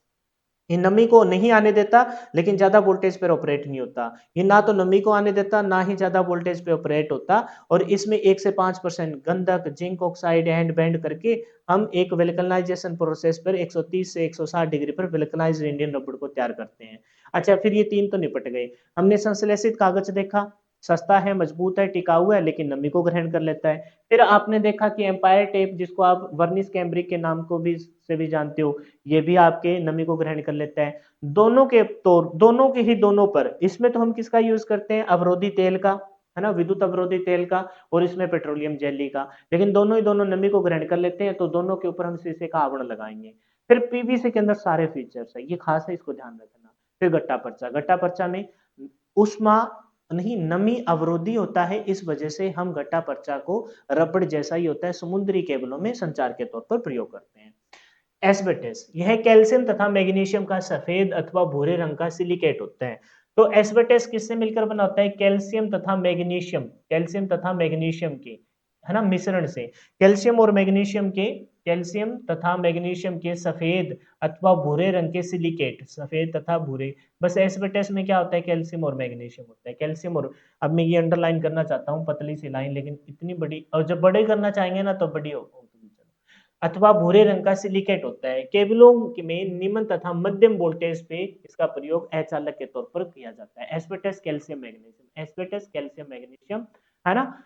ये नमी को नहीं आने देता, लेकिन ज्यादा वोल्टेज पर ऑपरेट नहीं होता। ये ना तो नमी को आने देता, ना ही ज्यादा वोल्टेज पे ऑपरेट होता। और इसमें 1 से 5% गंधक, जिंक ऑक्साइड एंड बैंड करके हम एक वेल्कनाइजेशन प्रोसेस पर 130 से 160 डिग्री पर वेल्कनाइज्ड इंडियन रबड़ को तैयार करते हैं। अच्छा, फिर ये तीन तो निपट गए। हमने संश्लेषित कागज देखा, सस्ता है, मजबूत है, टिकाऊ है, लेकिन नमी को ग्रहण कर लेता है। फिर आपने देखा कि एम्पायर टेप, जिसको आप वर्निस कैम्ब्रिक के नाम को भी से भी जानते हो, ये भी आपके नमी को ग्रहण कर लेता है। दोनों के ही दोनों पर, इसमें तो हम किसका यूज करते हैं, अवरोधी तेल का, है ना, विद्युत अवरोधी तेल का, और इसमें पेट्रोलियम जेली का। लेकिन दोनों ही दोनों नमी को ग्रहण कर लेते हैं, तो दोनों के ऊपर हम शीशे का आवरण लगाएंगे। फिर पीवीसी के अंदर सारे फीचर्स है, ये खास है, इसको ध्यान रखना। फिर गट्टा पर्चा, गट्टा पर्चा में उष्मा नहीं, नमी अवरोधी होता है, इस वजह से हम गट्टा पर्चा को रबड़ जैसा ही होता है, समुद्री केबलों में संचार के तौर पर प्रयोग करते हैं। एस्बेस्टस, यह कैल्शियम तथा मैग्नीशियम का सफेद अथवा भूरे रंग का सिलिकेट होता है। तो एस्बेस्टस किससे मिलकर बना होता है, कैल्शियम तथा मैग्नीशियम के, है ना, मिश्रण से। कैल्शियम तथा मैग्नीशियम के सफेद अथवा भूरे रंग के सिलिकेट, सफेद तथा भूरे। बस एस्बेस्टस में क्या होता है, कैल्शियम और मैग्नीशियम होता है, कैल्शियम और, अब मैं ये अंडरलाइन करना चाहता हूँ, पतली सी लाइन, लेकिन इतनी बड़ी, और जब बड़े करना चाहेंगे ना तो बड़ी हो, अथवा भूरे रंग का सिलिकेट होता है। केबलों में निम्न तथा मध्यम वोल्टेज पे इसका प्रयोग अचालक के तौर पर किया जाता है। एस्बेस्टस कैल्शियम मैग्नीशियम, है ना,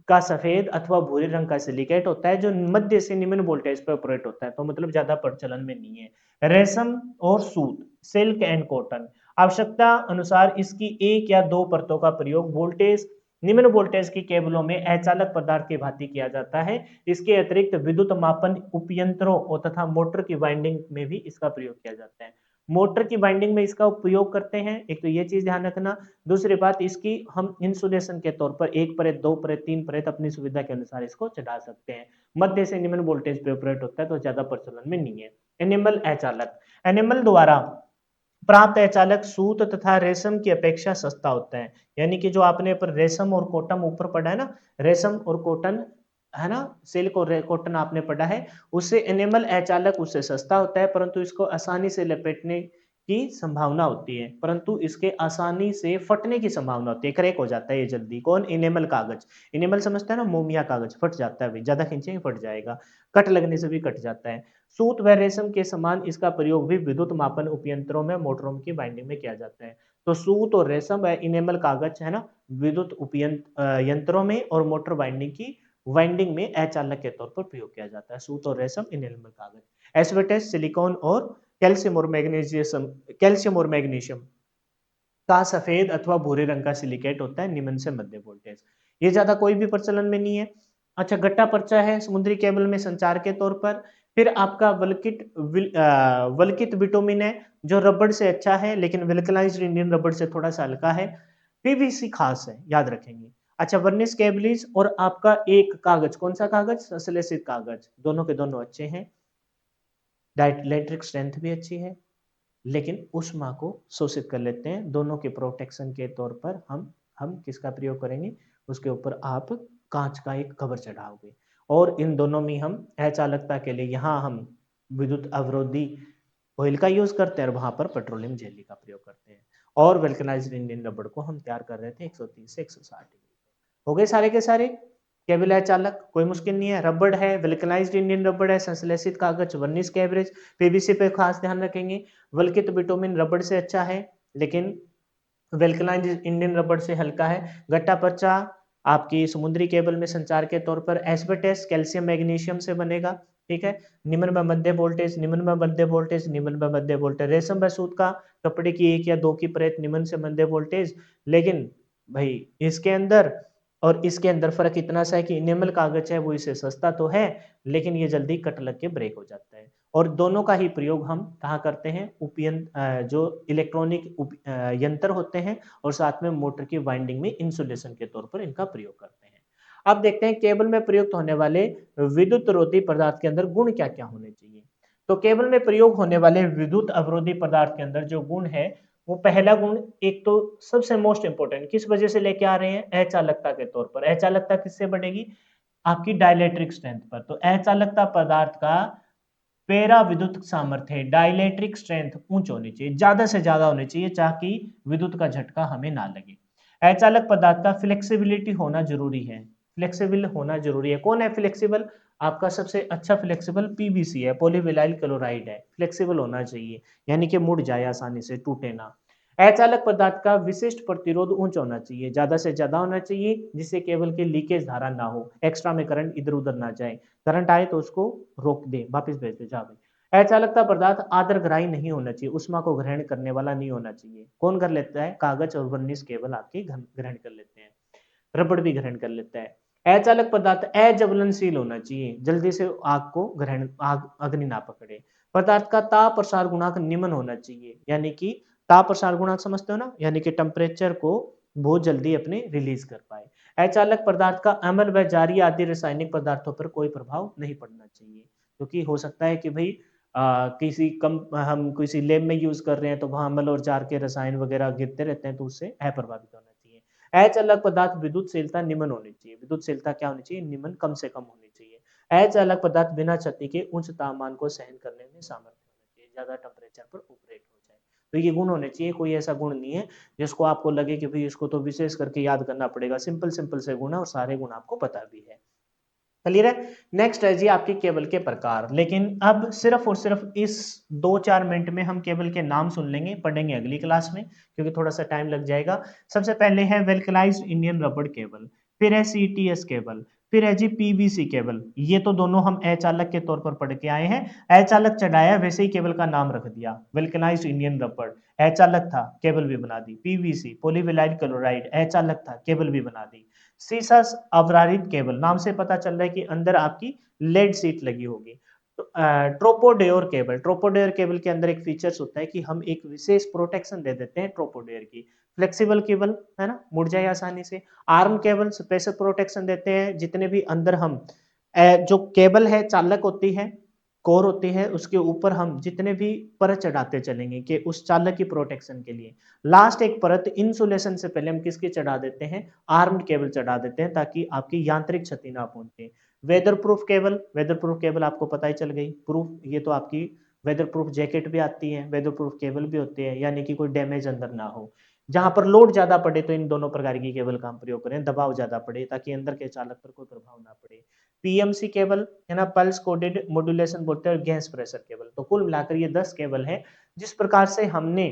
का सफेद अथवा भूरे रंग का सिलिकेट होता है, जो मध्य से निम्न वोल्टेज पर ऑपरेट होता है, तो मतलब ज्यादा प्रचलन में नहीं है। रेशम और सूत, सिल्क एंड कॉटन, आवश्यकता अनुसार इसकी एक या दो परतों का प्रयोग निम्न वोल्टेज की केबलों में अचालक पदार्थ की भांति किया जाता है। इसके अतिरिक्त विद्युत मापन उपयंत्रों और तथा मोटर की वाइंडिंग में भी इसका प्रयोग किया जाता है। मोटर की वाइंडिंग में इसका उपयोग करते हैं, एक तो ये चीज ध्यान रखना। दूसरी बात, इसकी हम इंसुलेशन के तौर पर एक परत, दो परत, तीन परत अपनी सुविधा के अनुसार इसको चढ़ा सकते हैं। मध्य से निम्न वोल्टेज पे ऑपरेट होता है, तो ज्यादा प्रचलन में नहीं है। एनिमल अचालक, एनिमल द्वारा प्राप्त अचालक सूत तथा रेशम की अपेक्षा सस्ता होता है। यानी कि जो आपने पर रेशम और कॉटन ऊपर पढ़ा है ना, रेशम और कॉटन, है ना, सिल्क और कॉटन आपने पढ़ा है, उससे एनिमल अचालक उससे सस्ता होता है, परंतु इसको आसानी से लपेटने की संभावना होती है, परंतु इसके आसानी से फटने की संभावना होती है, क्रैक हो जाता है ये जल्दी। कौन, इनेमल कागज। इनेमल समझता है ना, मोमिया कागज, फट जाता है, ज्यादा खींचेंगे फट जाएगा, कट लगने से भी कट जाता है। सूत व रेशम के समान इसका प्रयोग भी विद्युत मापन उपयंत्रों में, मोटरों की बाइंडिंग में किया जाता है। तो सूत और रेशम व इनेमल कागज, है ना, विद्युत यंत्रों में और मोटर वाइंडिंग में अचालक के तौर पर प्रयोग किया जाता है। सूत और रेशम, इनेमल कागज। एस्बेस्टस, सिलिकॉन और कैल्शियम और मैग्नीशियम का सफेद अथवा भूरे रंग का सिलिकेट होता है, निम्न से मध्य वोल्टेज। ये ज्यादा कोई भी प्रचलन में नहीं है। अच्छा, गट्टा पर्चा है समुद्री केबल में संचार के तौर पर। फिर आपका वल्कित बिटुमिन है, जो रबड़ से अच्छा है, लेकिन विल्कनाइज्ड इंडियन रबड़ से थोड़ा सा हल्का है। पीवीसी खास है, याद रखेंगे। अच्छा, वर्निस कैबलीज और आपका एक कागज, कौन सा कागज, संश्लेषित कागज, दोनों के दोनों अच्छे हैं। डाइलेक्ट्रिक स्ट्रेंथ भी अच्छी है, लेकिन ऊष्मा को शोषित कर लेते हैं। दोनों के प्रोटेक्शन के तौर पर हम किसका प्रयोग करेंगे, उसके ऊपर आप कांच का एक कवर चढ़ाओगे। और इन दोनों में हम अचालकता के लिए यहाँ हम विद्युत अवरोधी ऑयल का यूज करते हैं, और वहां पर पेट्रोलियम जेली का प्रयोग करते हैं। और वेल्कनाइज्ड इंडियन रबड़ को हम तैयार कर रहे थे 130 से 160 डिग्री। हो गए सारे के सारे। केबल है चालक, कोई मुश्किल नहीं है। रबड़ है, वेल्कनाइज्ड इंडियन रबड़ है, संश्लेषित कागज, वर्निस कैबरेज, पीवीसी पे खास ध्यान रखेंगे। वल्कित बिटुमिन रबड़ से अच्छा है, लेकिन वेल्कनाइज्ड इंडियन रबड़ से हल्का है। गट्टा पर्चा आपकी समुद्री केबल में संचार के तौर पर। एस्बेस्टस कैल्शियम मैग्नीशियम से बनेगा, ठीक है। निम्न में मध्य वोल्टेज, निम्न में मध्य वोल्टेज, निम्न में मध्य वोल्टेज। रेशम व सूत का कपड़े की एक या दो की परत, निम्न से मध्य वोल्टेज। लेकिन भाई इसके अंदर और इसके अंदर फर्क इतना सा है कि निम्न कागज है वो इससे सस्ता तो है, लेकिन ये जल्दी कट लग के ब्रेक हो जाता है। और दोनों का ही प्रयोग हम कहाँ करते हैं, जो इलेक्ट्रॉनिक यंत्र होते हैं और साथ में मोटर की वाइंडिंग में इंसुलेशन के तौर पर इनका प्रयोग करते हैं। अब देखते हैं केबल में प्रयुक्त होने वाले विद्युत रोधी पदार्थ के अंदर गुण क्या क्या होने चाहिए। तो केबल में प्रयोग होने वाले विद्युत अवरोधी पदार्थ के अंदर जो गुण है, वो पहला गुण, एक तो सबसे मोस्ट इंपोर्टेंट, किस वजह से लेके आ रहे हैं, अचालकता के तौर पर। अचालकता किससे बढ़ेगी, आपकी डाइलेक्ट्रिक स्ट्रेंथ पर। तो अचालकता पदार्थ का पेरा विद्युत सामर्थ्य, डाइलेक्ट्रिक स्ट्रेंथ उच्च होनी चाहिए, ज्यादा से ज्यादा होनी चाहिए, ताकि विद्युत का झटका हमें ना लगे। अचालक पदार्थ का फ्लेक्सिबिलिटी होना जरूरी है, फ्लेक्सिबल होना जरूरी है। कौन है फ्लेक्सिबल, आपका सबसे अच्छा फ्लेक्सिबल पीवीसी है, पॉलीविनाइल क्लोराइड है, फ्लेक्सिबल होना चाहिए, यानी कि मुड़ जाए आसानी से, टूटे ना। अचालक पदार्थ का विशिष्ट प्रतिरोध उच्च होना चाहिए, ज्यादा से ज्यादा होना चाहिए, जिससे केबल की लीकेज धारा ना हो, एक्स्ट्रा में करंट इधर उधर ना जाए, करंट आए तो उसको रोक दे, वापस भेज दे, जा भाई। अचालकता पदार्थ आदरग्राही नहीं होना चाहिए, उष्मा को ग्रहण करने वाला नहीं होना चाहिए। कौन कर लेता है, कागज और वर्निश केबल आपके ग्रहण कर लेते हैं, रबड़ भी ग्रहण कर लेता है। अचालक पदार्थ अज्वलनशील होना चाहिए, जल्दी से आग को ग्रहण, आग अग्नि ना पकड़े। पदार्थ का ताप प्रसार गुणांक निम्न होना चाहिए, यानी कि ताप प्रसार गुणांक समझते हो ना, यानी कि टेम्परेचर को बहुत जल्दी अपने रिलीज कर पाए। अचालक पदार्थ का अम्ल व जारी आदि रासायनिक पदार्थों पर कोई प्रभाव नहीं पड़ना चाहिए, क्योंकि हो सकता है कि भाई किसी कम, हम किसी लैब में यूज कर रहे हैं तो वहां अम्ल और जार के रसायन वगैरह गिरते रहते हैं, तो उससे अप्रभावित होना चाहिए। अचालक पदार्थ विद्युतशीलता निम्न होनी चाहिए, विद्युतशीलता क्या होनी चाहिए, निम्न, कम से कम होनी चाहिए। अचालक पदार्थ बिना क्षति के उच्च तापमान को सहन करने में सामर्थ्य होना चाहिए, ज्यादा टेम्परेचर पर ऑपरेट हो जाए। तो ये गुण होने चाहिए, कोई ऐसा गुण नहीं है जिसको आपको लगे कि भाई इसको तो विशेष करके याद करना पड़ेगा, सिंपल सिंपल से गुण है और सारे गुण आपको पता भी है। क्लियर है। नेक्स्ट है जी आपकी केबल के प्रकार, लेकिन अब सिर्फ और सिर्फ इस 2-4 मिनट में हम केबल के नाम सुन लेंगे, पढ़ेंगे अगली क्लास में, क्योंकि थोड़ा सा टाइम लग जाएगा। सबसे पहले है वेल्कनाइज्ड इंडियन रबड़ केबल, फिर है सीटीएस केबल, फिर है जी पीवीसी केबल। ये तो दोनों हम अचालक के तौर पर पढ़ के आए हैं, अचालक चढ़ाया वैसे ही केबल का नाम रख दिया, वेल्कनाइज्ड इंडियन रबड़। अचालक था, केबल भी बना दी। पीवीसी पॉलीविनाइल क्लोराइड, अचालक था, केबल भी बना दी। सीसा अवधारित केबल, नाम से पता चल रहा है कि अंदर आपकी लेड सीट लगी होगी। तो ट्रोपोडेयर केबल, ट्रोपोडेयर केबल के अंदर एक फीचर्स होता है कि हम एक विशेष प्रोटेक्शन दे देते हैं ट्रोपोडेयर की। फ्लेक्सिबल केबल है ना, मुड़ जाए आसानी से। आर्म केबल स्पेशल प्रोटेक्शन देते हैं, जितने भी अंदर हम जो केबल है चालक होती है, कोर होती है, उसके ऊपर हम जितने भी परत चढ़ाते चलेंगे कि उस चालक की प्रोटेक्शन के लिए, लास्ट एक परत इंसुलेशन से पहले हम किसकी चढ़ा देते हैं, आर्म्ड केबल चढ़ा देते हैं, ताकि आपकी यांत्रिक क्षति ना पहुंचे। Weather proof cable, weather proof cable आपको पता ही चल गई, प्रूफ, ये तो आपकी वेदर प्रूफ जैकेट भी आती है, वेदर प्रूफ केबल भी होती है, यानी कि कोई डैमेज अंदर ना हो। जहां पर लोड ज्यादा पड़े तो इन दोनों प्रकार की केबल का हम प्रयोग करें, दबाव ज्यादा पड़े ताकि अंदर के चालक पर कोई प्रभाव ना पड़े। पीएमसी केबल है ना, पल्स कोडेड मॉड्यूलेशन बोलते हैं, और गैस प्रेशर केबल। तो कुल मिलाकर ये 10 केबल है। जिस प्रकार से हमने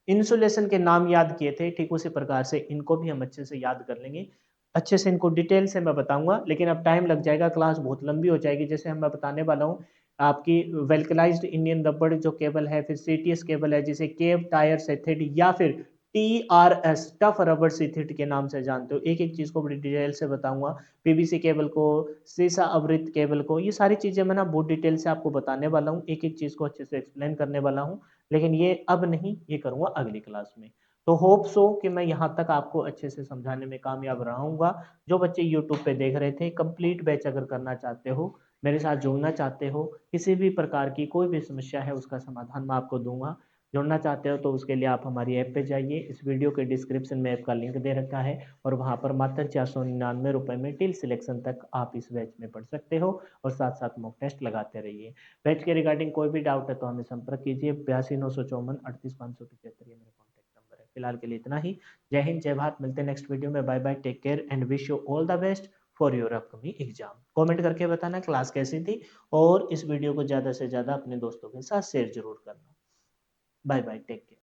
इंसुलेशन के नाम याद किए थे, ठीक उसी प्रकार से इनको भी हम अच्छे से याद कर लेंगे। अच्छे से इनको डिटेल से मैं बताऊंगा, लेकिन अब टाइम लग जाएगा, क्लास बहुत लंबी हो जाएगी। जैसे हम मैं बताने वाला हूँ आपकी वेल्कनाइज्ड इंडियन रबड़ जो केबल है, फिर सीटीएस केबल है जिसे केव टायर सेथेड या फिर टीआरएस टफ रबर सीथेड के नाम से जानते हो। एक एक चीज को बड़ी डिटेल से बताऊंगा, पीवीसी केबल को, सीसा आवृत केबल को, ये सारी चीजें मैं ना बहुत डिटेल से आपको बताने वाला हूँ, एक एक चीज को अच्छे से एक्सप्लेन करने वाला हूँ। लेकिन ये अब नहीं, ये करूंगा अगली क्लास में। तो होप सो कि मैं यहाँ तक आपको अच्छे से समझाने में कामयाब रहूंगा। जो बच्चे यूट्यूब पे देख रहे थे, कंप्लीट बैच अगर करना चाहते हो, मेरे साथ जुड़ना चाहते हो, किसी भी प्रकार की कोई भी समस्या है उसका समाधान मैं आपको दूंगा। जुड़ना चाहते हो तो उसके लिए आप हमारी ऐप पे जाइए, इस वीडियो के डिस्क्रिप्शन में ऐप का लिंक दे रखा है, और वहाँ पर मात्र 499 रुपये में टिल सिलेक्शन तक आप इस बैच में पढ़ सकते हो, और साथ साथ मॉक टेस्ट लगाते रहिए। बैच के रिगार्डिंग कोई भी डाउट है तो हमें संपर्क कीजिए, 82 954 38 575, ये मेरा कॉन्टैक्ट नंबर है। फिलहाल के लिए इतना ही। जय हिंद, जय भारत, मिलते हैं नेक्स्ट वीडियो में। Bye bye, take care and wish you all the best for your upcoming exam. Comment करके बताना क्लास कैसी थी, और इस वीडियो को ज़्यादा से ज़्यादा अपने दोस्तों के साथ शेयर जरूर करना। Bye bye, take care.